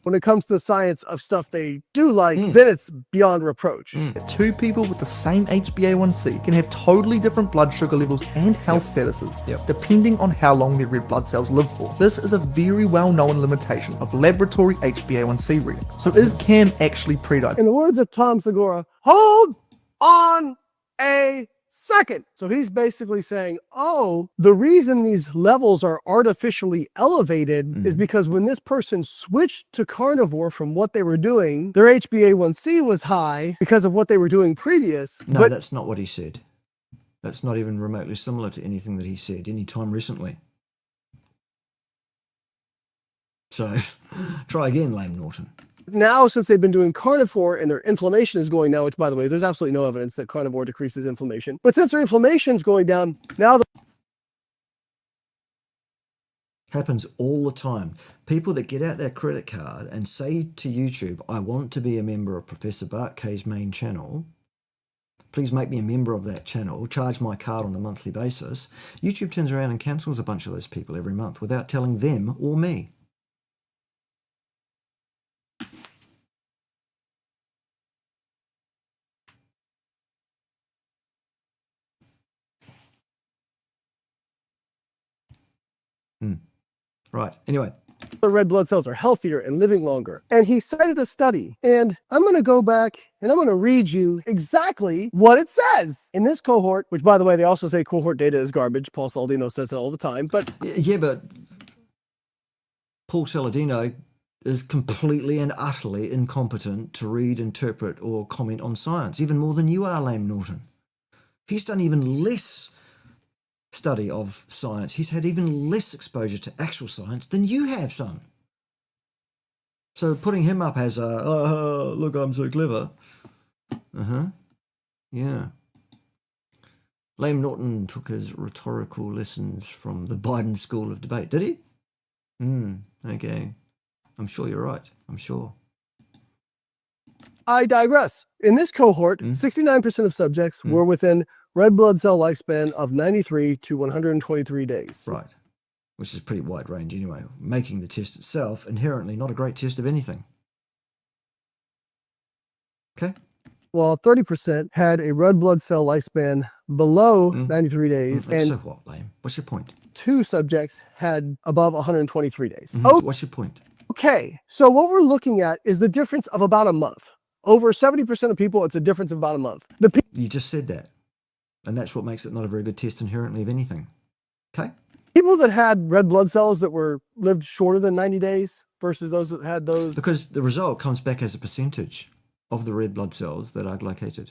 When it comes to the science of stuff they do like, then it's beyond reproach. Two people with the same HbA1c can have totally different blood sugar levels and health statuses, depending on how long their red blood cells live for. This is a very well-known limitation of laboratory HbA1c reading. So is Cam actually pre-diabetic? In the words of Tom Segura, hold on a second. So he's basically saying, oh, the reason these levels are artificially elevated is because when this person switched to carnivore from what they were doing, their HbA1c was high because of what they were doing previous. No, but that's not what he said. That's not even remotely similar to anything that he said any time recently. So, try again, Lame Norton. now, since they've been doing carnivore and their inflammation is going down, which, by the way, there's absolutely no evidence that carnivore decreases inflammation. But since their inflammation is going down, now Happens all the time. People that get out their credit card and say to YouTube, I want to be a member of Professor Bart Kay's main channel. Please make me a member of that channel. Charge my card on a monthly basis. YouTube turns around and cancels a bunch of those people every month without telling them or me. Right. Anyway. The red blood cells are healthier and living longer. And he cited a study. And I'm going to go back and I'm going to read you exactly what it says. In this cohort, which by the way, they also say cohort data is garbage. Paul Saladino says that all the time. But yeah, but Paul Saladino is completely and utterly incompetent to read, interpret, or comment on science, even more than you are, Lame Norton. He's done even less study of science. He's had even less exposure to actual science than you have, son. So putting him up as a, oh, look, I'm so clever. Yeah. Lame Norton took his rhetorical lessons from the Biden School of Debate. Did he? Okay. I'm sure you're right. I'm sure. I digress. In this cohort, 69% of subjects were within red blood cell lifespan of 93 to 123 days. Right. Which is a pretty wide range anyway, making the test itself inherently not a great test of anything. Okay? While 30% had a red blood cell lifespan below 93 days. And so what, Lame? What's your point? 2 subjects had above 123 days. So what's your point? Okay, so what we're looking at is the difference of about a month. Over 70% of people, it's a difference of about a month. You just said that. And that's what makes it not a very good test inherently of anything. Okay? People that had red blood cells that lived shorter than 90 days versus those that had those. Because the result comes back as a percentage of the red blood cells that are glycated.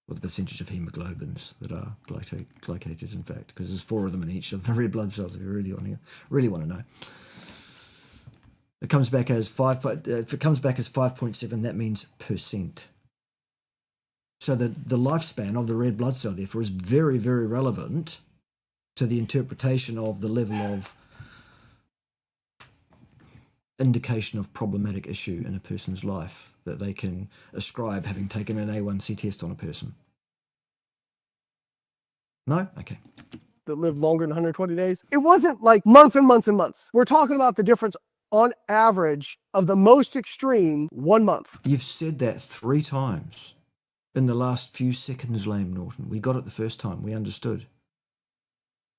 Or the percentage of hemoglobins that are glycated, in fact. Because there's 4 of them in each of the red blood cells, if you really want to know. It comes back as 5. If it comes back as 5.7, that means percent. So the lifespan of the red blood cell, therefore, is very, very relevant to the interpretation of the level of indication of problematic issue in a person's life that they can ascribe having taken an A1C test on a person. No? Okay. That lived longer than 120 days. It wasn't like months and months and months. We're talking about the difference on average of the most extreme 1 month. You've said that 3 times in the last few seconds, Lame Norton. We got it the first time. We understood.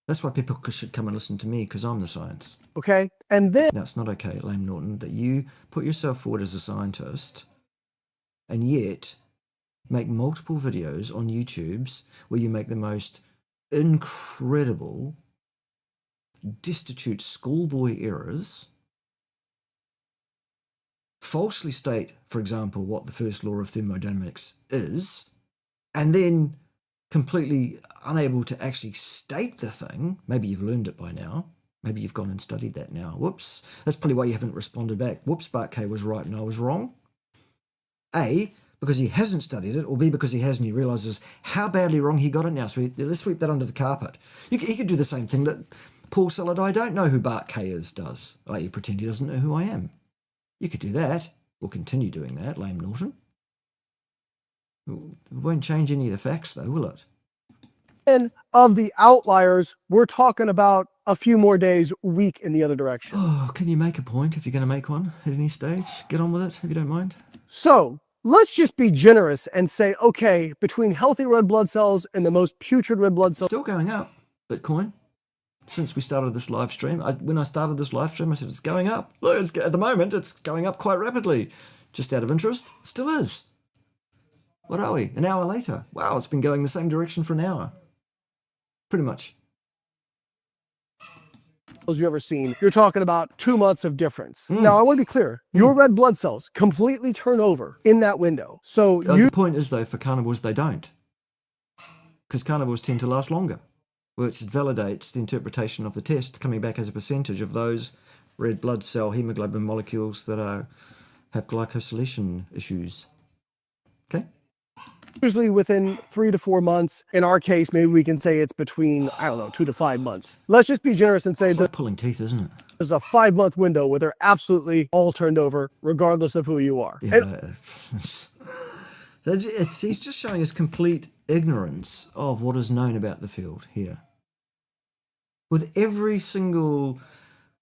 That's why people should come and listen to me, because I'm the science. Okay? And then... That's not okay, Lame Norton, that you put yourself forward as a scientist and yet make multiple videos on YouTubes where you make the most incredible, destitute schoolboy errors, falsely state, for example, what the first law of thermodynamics is, and then completely unable to actually state the thing. Maybe you've learned it by now. Maybe you've gone and studied that now. Whoops. That's probably why you haven't responded back. Whoops, Bart Kay was right and I was wrong. A, because he hasn't studied it, or B, because he has and he realises how badly wrong he got it now. So let's sweep that under the carpet. He could do the same thing that Paul Saladino don't know who Bart Kay is does. I pretend he doesn't know who I am. You could do that, or continue doing that, Lame Norton. It won't change any of the facts, though, will it? And of the outliers, we're talking about a few more days, weak in the other direction. Oh, can you make a point if you're going to make one at any stage? Get on with it, if you don't mind. So let's just be generous and say, okay, between healthy red blood cells and the most putrid red blood cells. Still going up, Bitcoin. Since we started this live stream, when I started this live stream, I said it's going up. Look, at the moment, it's going up quite rapidly. Just out of interest, it still is. What are we? An hour later. Wow, it's been going the same direction for an hour. Pretty much. You ever seen, you're talking about 2 months of difference. Now, I want to be clear. Your red blood cells completely turn over in that window. So the point is, though, for carnivores, they don't. Because carnivores tend to last longer, which validates the interpretation of the test coming back as a percentage of those red blood cell hemoglobin molecules that have glycosylation issues. Okay? usually within 3 to 4 months. In our case, maybe we can say it's between, I don't know, 2 to 5 months. Let's just be generous and say It's that like pulling teeth, isn't it? there's a 5-month window where they're absolutely all turned over, regardless of who you are. Yeah, And he's just showing us complete ignorance of what is known about the field here. With every single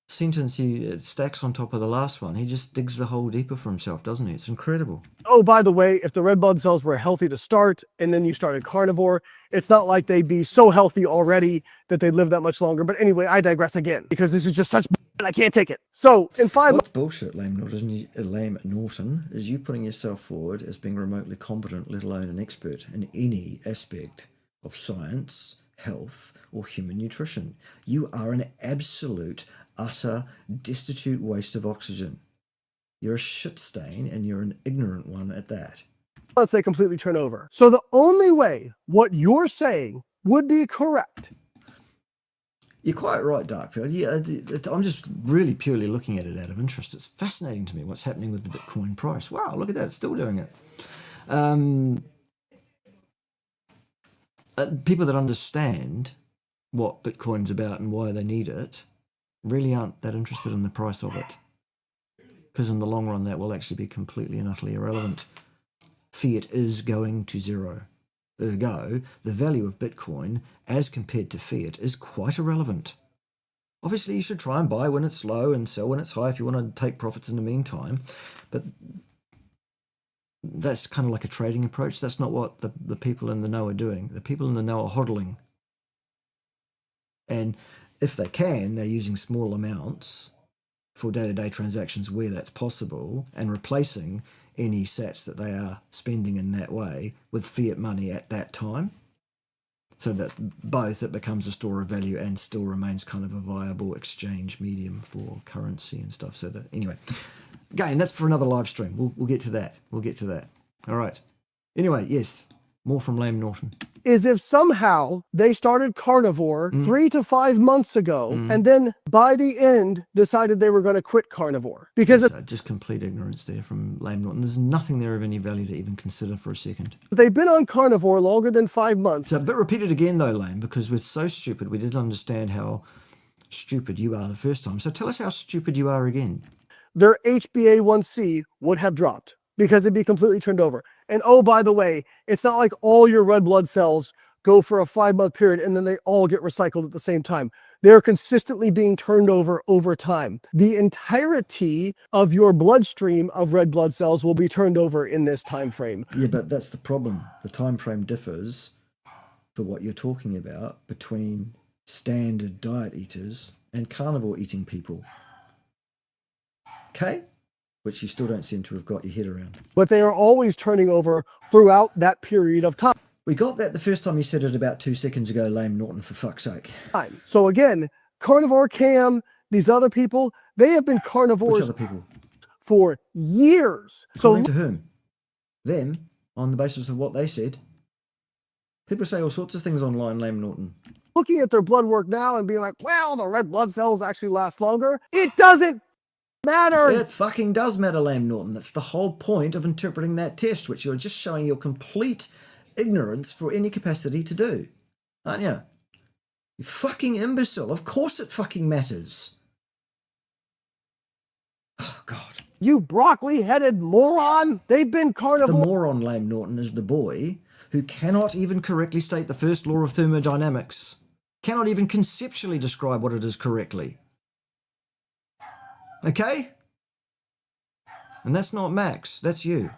sentence he stacks on top of the last one, he just digs the hole deeper for himself, doesn't he? It's incredible. oh, by the way, if the red blood cells were healthy to start and then you started carnivore, it's not like they'd be so healthy already that they'd live that much longer. But anyway, I digress again because this is just such and I can't take it. So in 5 months, What's bullshit, Lame Norton, is you putting yourself forward as being remotely competent, let alone an expert in any aspect of science, health, or human nutrition. You are an absolute, utter, destitute waste of oxygen. You're a shit stain, and you're an ignorant one at that. they completely turn over. So the only way what you're saying would be correct. You're quite right, Darkfield. Yeah, I'm just really purely looking at it out of interest. It's fascinating to me what's happening with the Bitcoin price. Wow, look at that. It's still doing it. People that understand what Bitcoin's about and why they need it really aren't that interested in the price of it. Because in the long run, that will actually be completely and utterly irrelevant. Fiat is going to zero. Ergo, the value of Bitcoin as compared to fiat is quite irrelevant. Obviously, you should try and buy when it's low and sell when it's high if you want to take profits in the meantime. But that's kind of like a trading approach. That's not what the people in the know are doing. The people in the know are hodling. And if they can, they're using small amounts for day-to-day transactions where that's possible and replacing any sats that they are spending in that way with fiat money at that time, so that both it becomes a store of value and still remains kind of a viable exchange medium for currency and stuff. So that, anyway, again, that's for another live stream. We'll get to that. We'll get to that. All right. Anyway, yes, more from Lame Norton. Is if somehow they started carnivore 3 to 5 months ago and then by the end decided they were going to quit carnivore. Because if Just complete ignorance there from Lame Norton. There's nothing there of any value to even consider for a second. they've been on carnivore longer than 5 months, So a bit repeated again though, Lame, because we're so stupid. We didn't understand how stupid you are the first time. So tell us how stupid you are again. their HbA1c would have dropped because it'd be completely turned over. And oh, by the way, it's not like all your red blood cells go for a 5-month period and then they all get recycled at the same time. They're consistently being turned over time. The entirety of your bloodstream of red blood cells will be turned over in this time frame. Yeah, but that's the problem. The time frame differs for what you're talking about between standard diet eaters and carnivore eating people. Okay? Which you still don't seem to have got your head around. But they are always turning over throughout that period of time. We got that the first time you said it about 2 seconds ago, Lame Norton, for fuck's sake. So again, Carnivore Cam, these other people, they have been Which carnivores other people? for years. According So to whom? Them, on the basis of what they said. People say all sorts of things online, Lame Norton. looking at their blood work now and being like, well, the red blood cells actually last longer. It doesn't matter. It fucking does matter, Lame Norton. That's the whole point of interpreting that test, which you're just showing your complete ignorance for any capacity to do. Aren't you? You fucking imbecile. Of course it fucking matters. Oh, God. You broccoli-headed moron. They've been The carnivore. moron, Lame Norton, is the boy who cannot even correctly state the first law of thermodynamics. Cannot even conceptually describe what it is correctly. Okay? And that's not Max, that's you.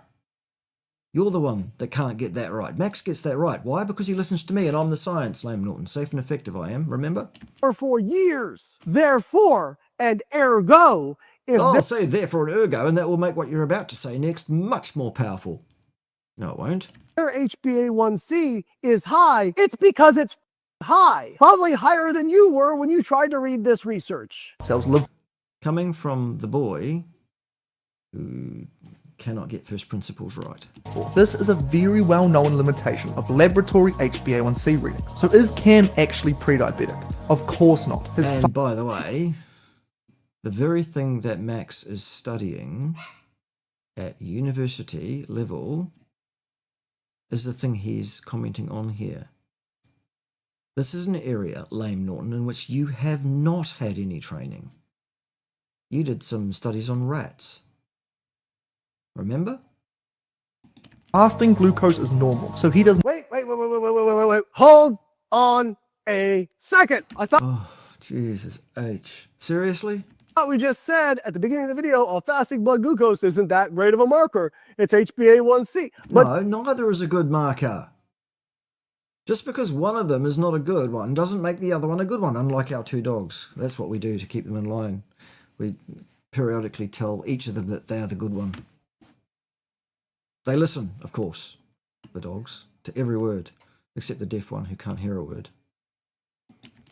You're the one that can't get that right. Max gets that right. Why? Because he listens to me and I'm the science, Lame Norton. Safe and effective I am, remember? For years. Therefore, and ergo, if I'll say therefore and ergo, and that will make what you're about to say next much more powerful. No, it won't. their HbA1c is high, it's because it's high. Probably higher than you were when you tried to read this research. Cells live Coming from the boy who cannot get first principles right. This is a very well-known limitation of laboratory HbA1c reading. So is Cam actually pre-diabetic? Of course not. His And by the way, the very thing that Max is studying at university level is the thing he's commenting on here. This is an area, Lame Norton, in which you have not had any training. You did some studies on rats. Remember? Fasting glucose is normal, so he does Wait. Hold on a second. I thought Oh, Jesus H. Seriously? we just said at the beginning of the video, fasting blood glucose isn't that great of a marker. It's HbA1c. But No, neither is a good marker. Just because one of them is not a good one doesn't make the other one a good one, unlike our two dogs. That's what we do to keep them in line. We periodically tell each of them that they are the good one. They listen, of course, the dogs, to every word, except the deaf one who can't hear a word.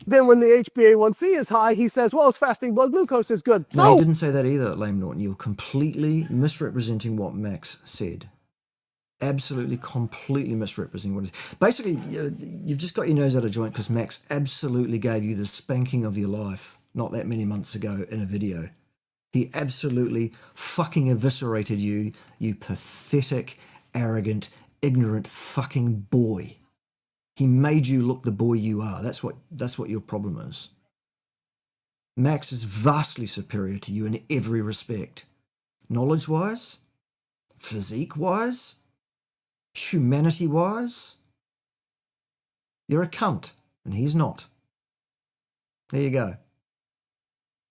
then when the HbA1c is high, he says, well, his fasting blood glucose is good. No, he So didn't say that either, Lame Norton. You're completely misrepresenting what Max said. Absolutely, completely misrepresenting what it is. Basically, you've just got your nose out of joint because Max absolutely gave you the spanking of your life not that many months ago in a video. He absolutely fucking eviscerated you, you pathetic, arrogant, ignorant fucking boy. He made you look the boy you are. That's what your problem is. Max is vastly superior to you in every respect. Knowledge-wise, physique-wise, humanity-wise. You're a cunt, and he's not. There you go.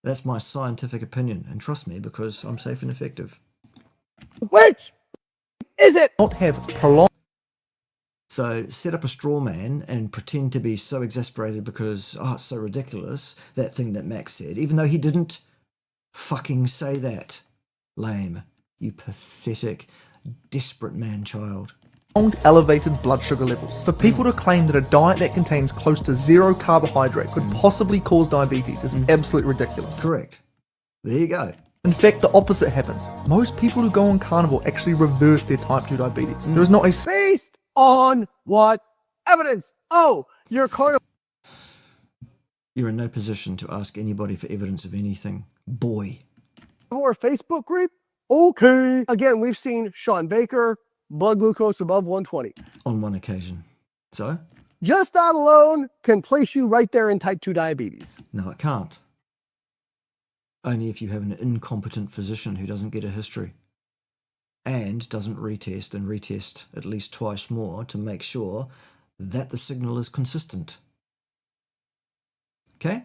That's my scientific opinion, and trust me, because I'm safe and effective. which is it? not have prolonged So set up a straw man and pretend to be so exasperated because, oh, it's so ridiculous, that thing that Max said, even though he didn't fucking say that. Lame. You pathetic, desperate man-child. elevated blood sugar levels. For people to claim that a diet that contains close to zero carbohydrate could possibly cause diabetes is absolutely ridiculous. Correct. There you go. In fact, the opposite happens. Most people who go on carnivore actually reverse their type 2 diabetes. There is not a Based on what evidence? Oh, you're carnivore You're in no position to ask anybody for evidence of anything. Boy. Facebook group? Okay. Again, we've seen Sean Baker, blood glucose above 120. On one occasion. So? Just that alone can place you right there in type 2 diabetes. No, it can't. Only if you have an incompetent physician who doesn't get a history and doesn't retest and retest at least twice more to make sure that the signal is consistent. Okay?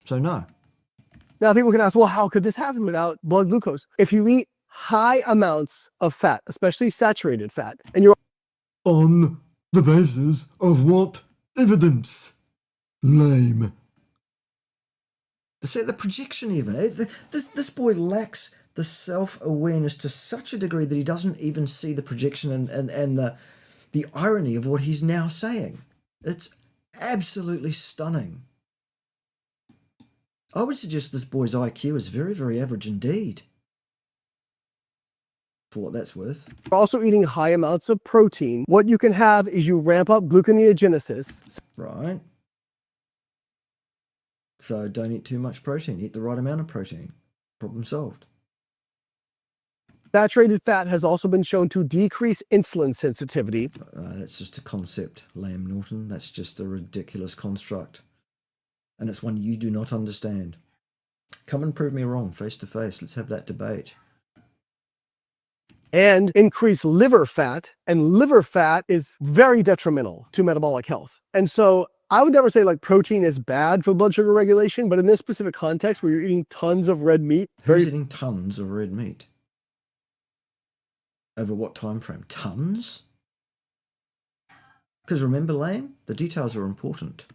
So no. Now, people can ask, well, how could this happen without blood glucose? If you eat high amounts of fat, especially saturated fat, and you're On the basis of what evidence? Lame. The projection even. This boy lacks the self-awareness to such a degree that he doesn't even see the projection and the irony of what he's now saying. It's absolutely stunning. I would suggest this boy's IQ is very, very average indeed. For what that's worth. also eating high amounts of protein, what you can have is you ramp up gluconeogenesis. Right. So don't eat too much protein. Eat the right amount of protein. Problem solved. Saturated fat has also been shown to decrease insulin sensitivity. That's just a concept, Lame Norton. That's just a ridiculous construct. And it's one you do not understand. Come and prove me wrong face to face. Let's have that debate. And increase liver fat, and liver fat is very detrimental to metabolic health. And so I would never say like protein is bad for blood sugar regulation, but in this specific context where you're eating tons of red meat, Who's eating tons of red meat? Over what time frame? Tons? Because remember, Lame, the details are important.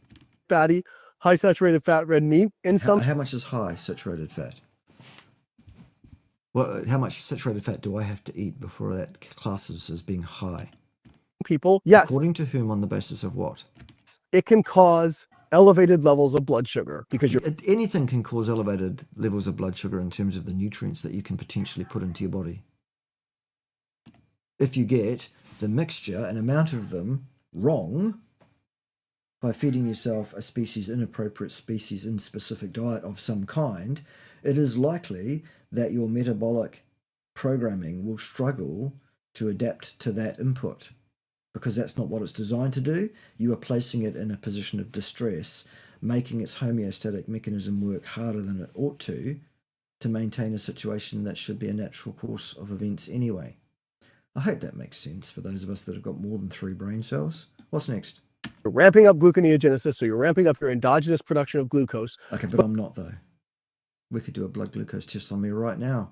fatty, high saturated fat red meat. In some How much is high saturated fat? Well, how much saturated fat do I have to eat before that classes as being high? people, yes, According to whom, on the basis of what? it can cause elevated levels of blood sugar because you're Anything can cause elevated levels of blood sugar in terms of the nutrients that you can potentially put into your body. If you get the mixture and amount of them wrong by feeding yourself a inappropriate species in specific diet of some kind, it is likely that your metabolic programming will struggle to adapt to that input, because that's not what it's designed to do. You are placing it in a position of distress, making its homeostatic mechanism work harder than it ought to maintain a situation that should be a natural course of events anyway. I hope that makes sense for those of us that have got more than 3 brain cells. What's next? You're ramping up gluconeogenesis, so you're ramping up your endogenous production of glucose. Okay, but I'm not, though. We could do a blood glucose test on me right now,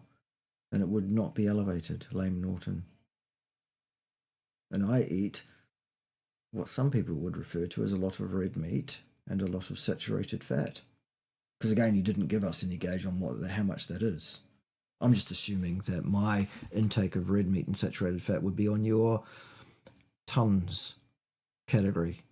and it would not be elevated, Lame Norton. And I eat what some people would refer to as a lot of red meat and a lot of saturated fat. Because again, you didn't give us any gauge on how much that is. I'm just assuming that my intake of red meat and saturated fat would be on your tons category.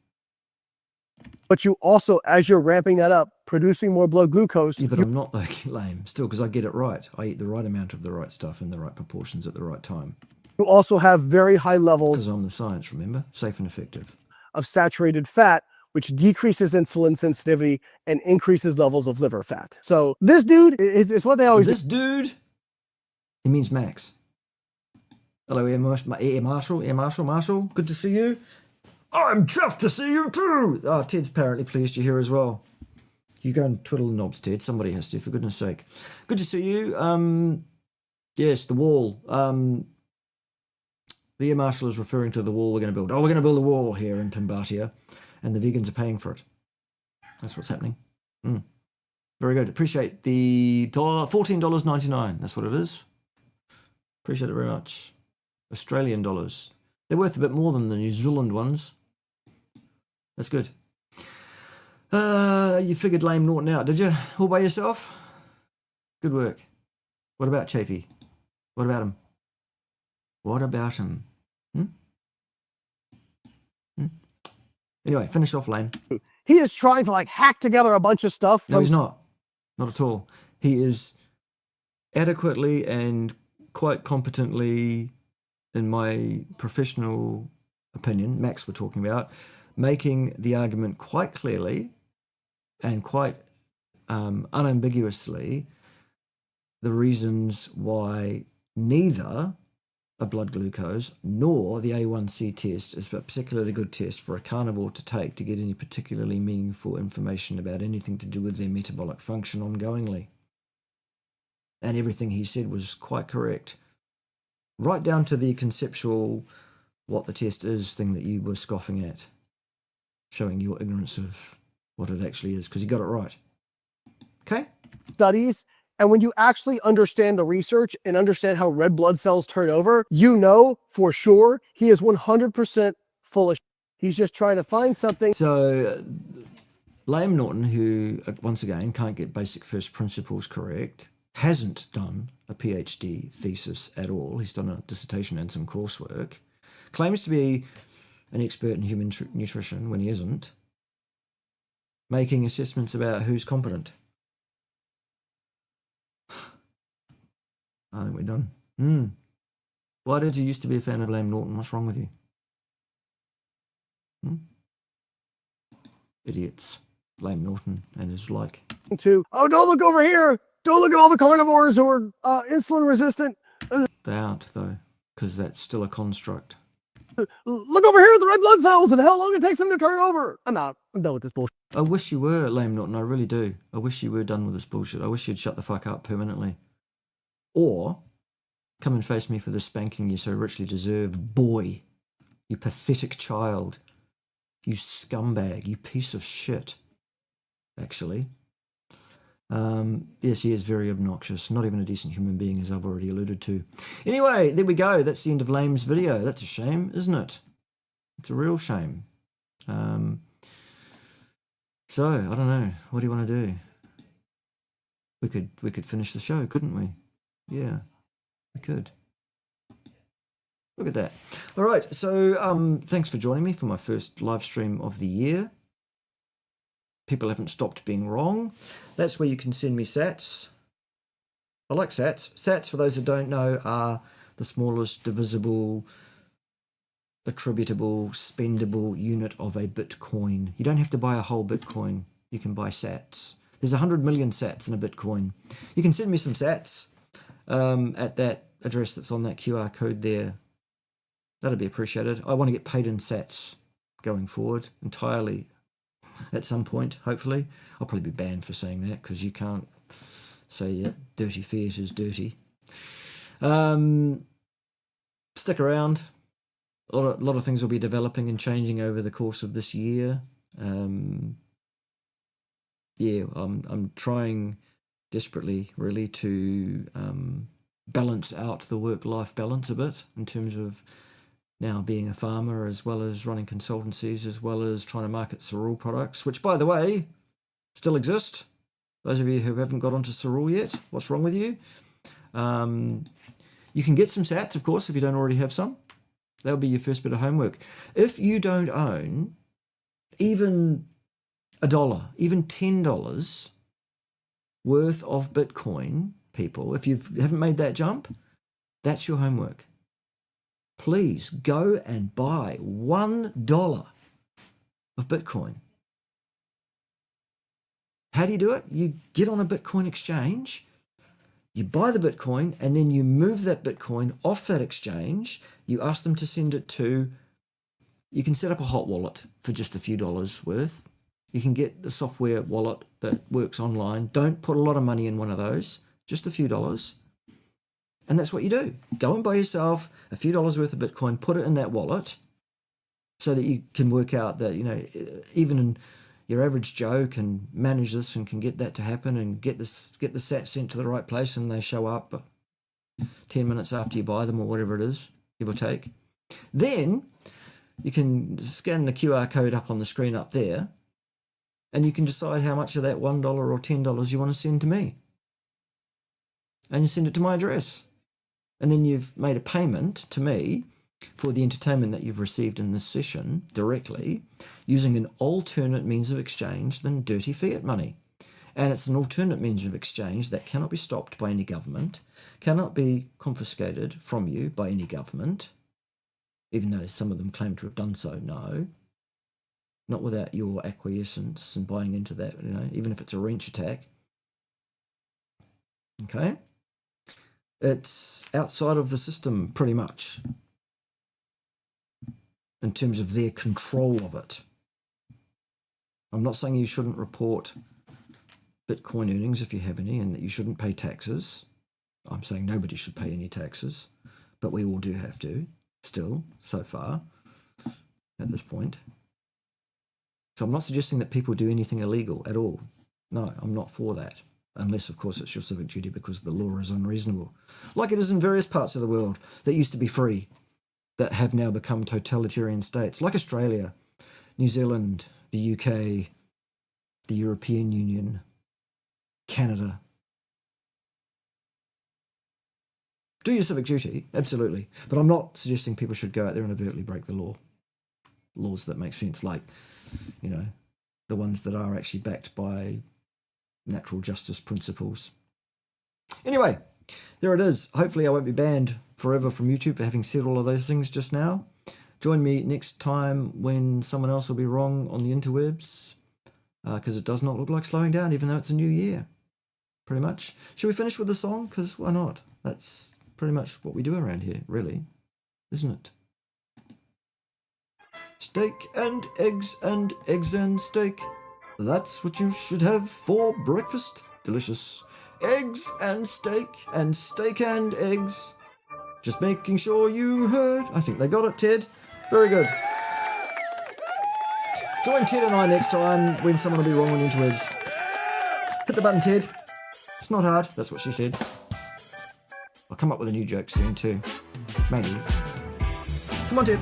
But you also, as you're ramping that up, producing more blood glucose. Yeah, but I'm not that lame still, because I get it right. I eat the right amount of the right stuff in the right proportions at the right time. You also have very high levels Because I'm the science, remember? Safe and effective. of saturated fat, which decreases insulin sensitivity and increases levels of liver fat. So this dude is what they always This dude, he means Max. Hello, Air Marshal. Good to see you. I'm chuffed to see you too. Oh, Ted's apparently pleased you're here as well. You go and twiddle the knobs, Ted. Somebody has to, for goodness sake. Good to see you. Yes, the wall. The Air Marshal is referring to the wall we're going to build. Oh, we're going to build a wall here in Timbatia, and the vegans are paying for it. That's what's happening. Very good. Appreciate the $14.99. That's what it is. Appreciate it very much. Australian dollars. They're worth a bit more than the New Zealand ones. That's good. You figured Lame Norton out, did you? All by yourself? Good work. What about Chafee? What about him? What about him? Anyway, finish off Lame. he is trying to like hack together a bunch of stuff. No, he's not. Not at all. He is adequately and quite competently, in my professional opinion, Max we're talking about, making the argument quite clearly and quite unambiguously the reasons why neither a blood glucose nor the A1C test is a particularly good test for a carnivore to take to get any particularly meaningful information about anything to do with their metabolic function ongoingly. And everything he said was quite correct. Right down to the conceptual what the test is thing that you were scoffing at, showing your ignorance of what it actually is, because you got it right. Okay? Studies. And when you actually understand the research and understand how red blood cells turn over, you know for sure he is 100% full of shit. He's just trying to find something. So, Lame Norton, who, once again, can't get basic first principles correct, hasn't done a PhD thesis at all. He's done a dissertation and some coursework. Claims to be an expert in human nutrition when he isn't. Making assessments about who's competent. I think we're done. Why did you used to be a fan of Lame Norton? What's wrong with you? Idiots. Lame Norton and his like. Oh, don't look over here. Don't look at all the carnivores who are insulin resistant. They aren't, though, because that's still a construct. Look over here at the red blood cells and how long it takes them to turn over. I'm out. I'm done with this bullshit. I wish you were, Lame Norton. I really do. I wish you were done with this bullshit. I wish you'd shut the fuck up permanently. Or come and face me for the spanking you so richly deserve, boy. You pathetic child. You scumbag. You piece of shit. Actually. Yes, he is very obnoxious. Not even a decent human being, as I've already alluded to. Anyway, there we go. That's the end of Lame's video. That's a shame, isn't it? It's a real shame. So, I don't know. What do you want to do? We could finish the show, couldn't we? Yeah, we could. Look at that. All right, so thanks for joining me for my first live stream of the year. People haven't stopped being wrong. That's where you can send me sats. I like sats. Sats, for those who don't know, are the smallest divisible, attributable, spendable unit of a Bitcoin. You don't have to buy a whole Bitcoin. You can buy sats. There's 100 million sats in a Bitcoin. You can send me some sats at that address that's on that QR code there That'd be appreciated. I want to get paid in sats going forward entirely at some point, hopefully. I'll probably be banned for saying that because you can't say dirty fiat is dirty. Stick around. A lot of things will be developing and changing over the course of this year. I'm trying desperately, really, to balance out the work-life balance a bit in terms of now being a farmer, as well as running consultancies, as well as trying to market Sorul products, which, by the way, still exist. Those of you who haven't got onto Sorul yet, what's wrong with you? You can get some sats, of course, if you don't already have some. That'll be your first bit of homework. If you don't own even $1, even $10 worth of Bitcoin, people, if you haven't made that jump, that's your homework. Please go and buy $1 of Bitcoin. How do you do it? You get on a Bitcoin exchange, you buy the Bitcoin, and then you move that Bitcoin off that exchange. You ask them to send it to, you can set up a hot wallet for just a few dollars worth. You can get the software wallet that works online. Don't put a lot of money in one of those, just a few dollars. And that's what you do. Go and buy yourself a few dollars worth of Bitcoin, put it in that wallet so that you can work out that, even your average Joe can manage this and can get that to happen and get the sat sent to the right place, and they show up 10 minutes after you buy them, or whatever it is, give or take. Then you can scan the QR code up on the screen up there, and you can decide how much of that $1 or $10 you want to send to me. And you send it to my address. And then you've made a payment to me for the entertainment that you've received in this session directly, using an alternate means of exchange than dirty fiat money. And it's an alternate means of exchange that cannot be stopped by any government, cannot be confiscated from you by any government, even though some of them claim to have done so. No, not without your acquiescence and buying into that, even if it's a wrench attack. Okay? It's outside of the system, pretty much, in terms of their control of it. I'm not saying you shouldn't report Bitcoin earnings if you have any, and that you shouldn't pay taxes. I'm saying nobody should pay any taxes, but we all do have to, still, so far, at this point. So I'm not suggesting that people do anything illegal at all. No, I'm not for that. Unless, of course, it's your civic duty because the law is unreasonable. Like it is in various parts of the world that used to be free, that have now become totalitarian states, like Australia, New Zealand, the UK, the European Union, Canada. Do your civic duty, absolutely. But I'm not suggesting people should go out there and overtly break the law. Laws that make sense, like, the ones that are actually backed by natural justice principles. Anyway, there it is. Hopefully I won't be banned forever from YouTube for having said all of those things just now. Join me next time when someone else will be wrong on the interwebs, because it does not look like slowing down, even though it's a new year, pretty much. Should we finish with a song? Because why not? That's pretty much what we do around here, really, isn't it? Steak and eggs and eggs and steak. That's what you should have for breakfast. Delicious. Eggs and steak and eggs. Just making sure you heard. I think they got it, Ted. Very good. Join Ted and I next time when someone will be wrong on interwebs. Hit the button, Ted. It's not hard. That's what she said. I'll come up with a new joke soon too. Maybe. Come on, Ted.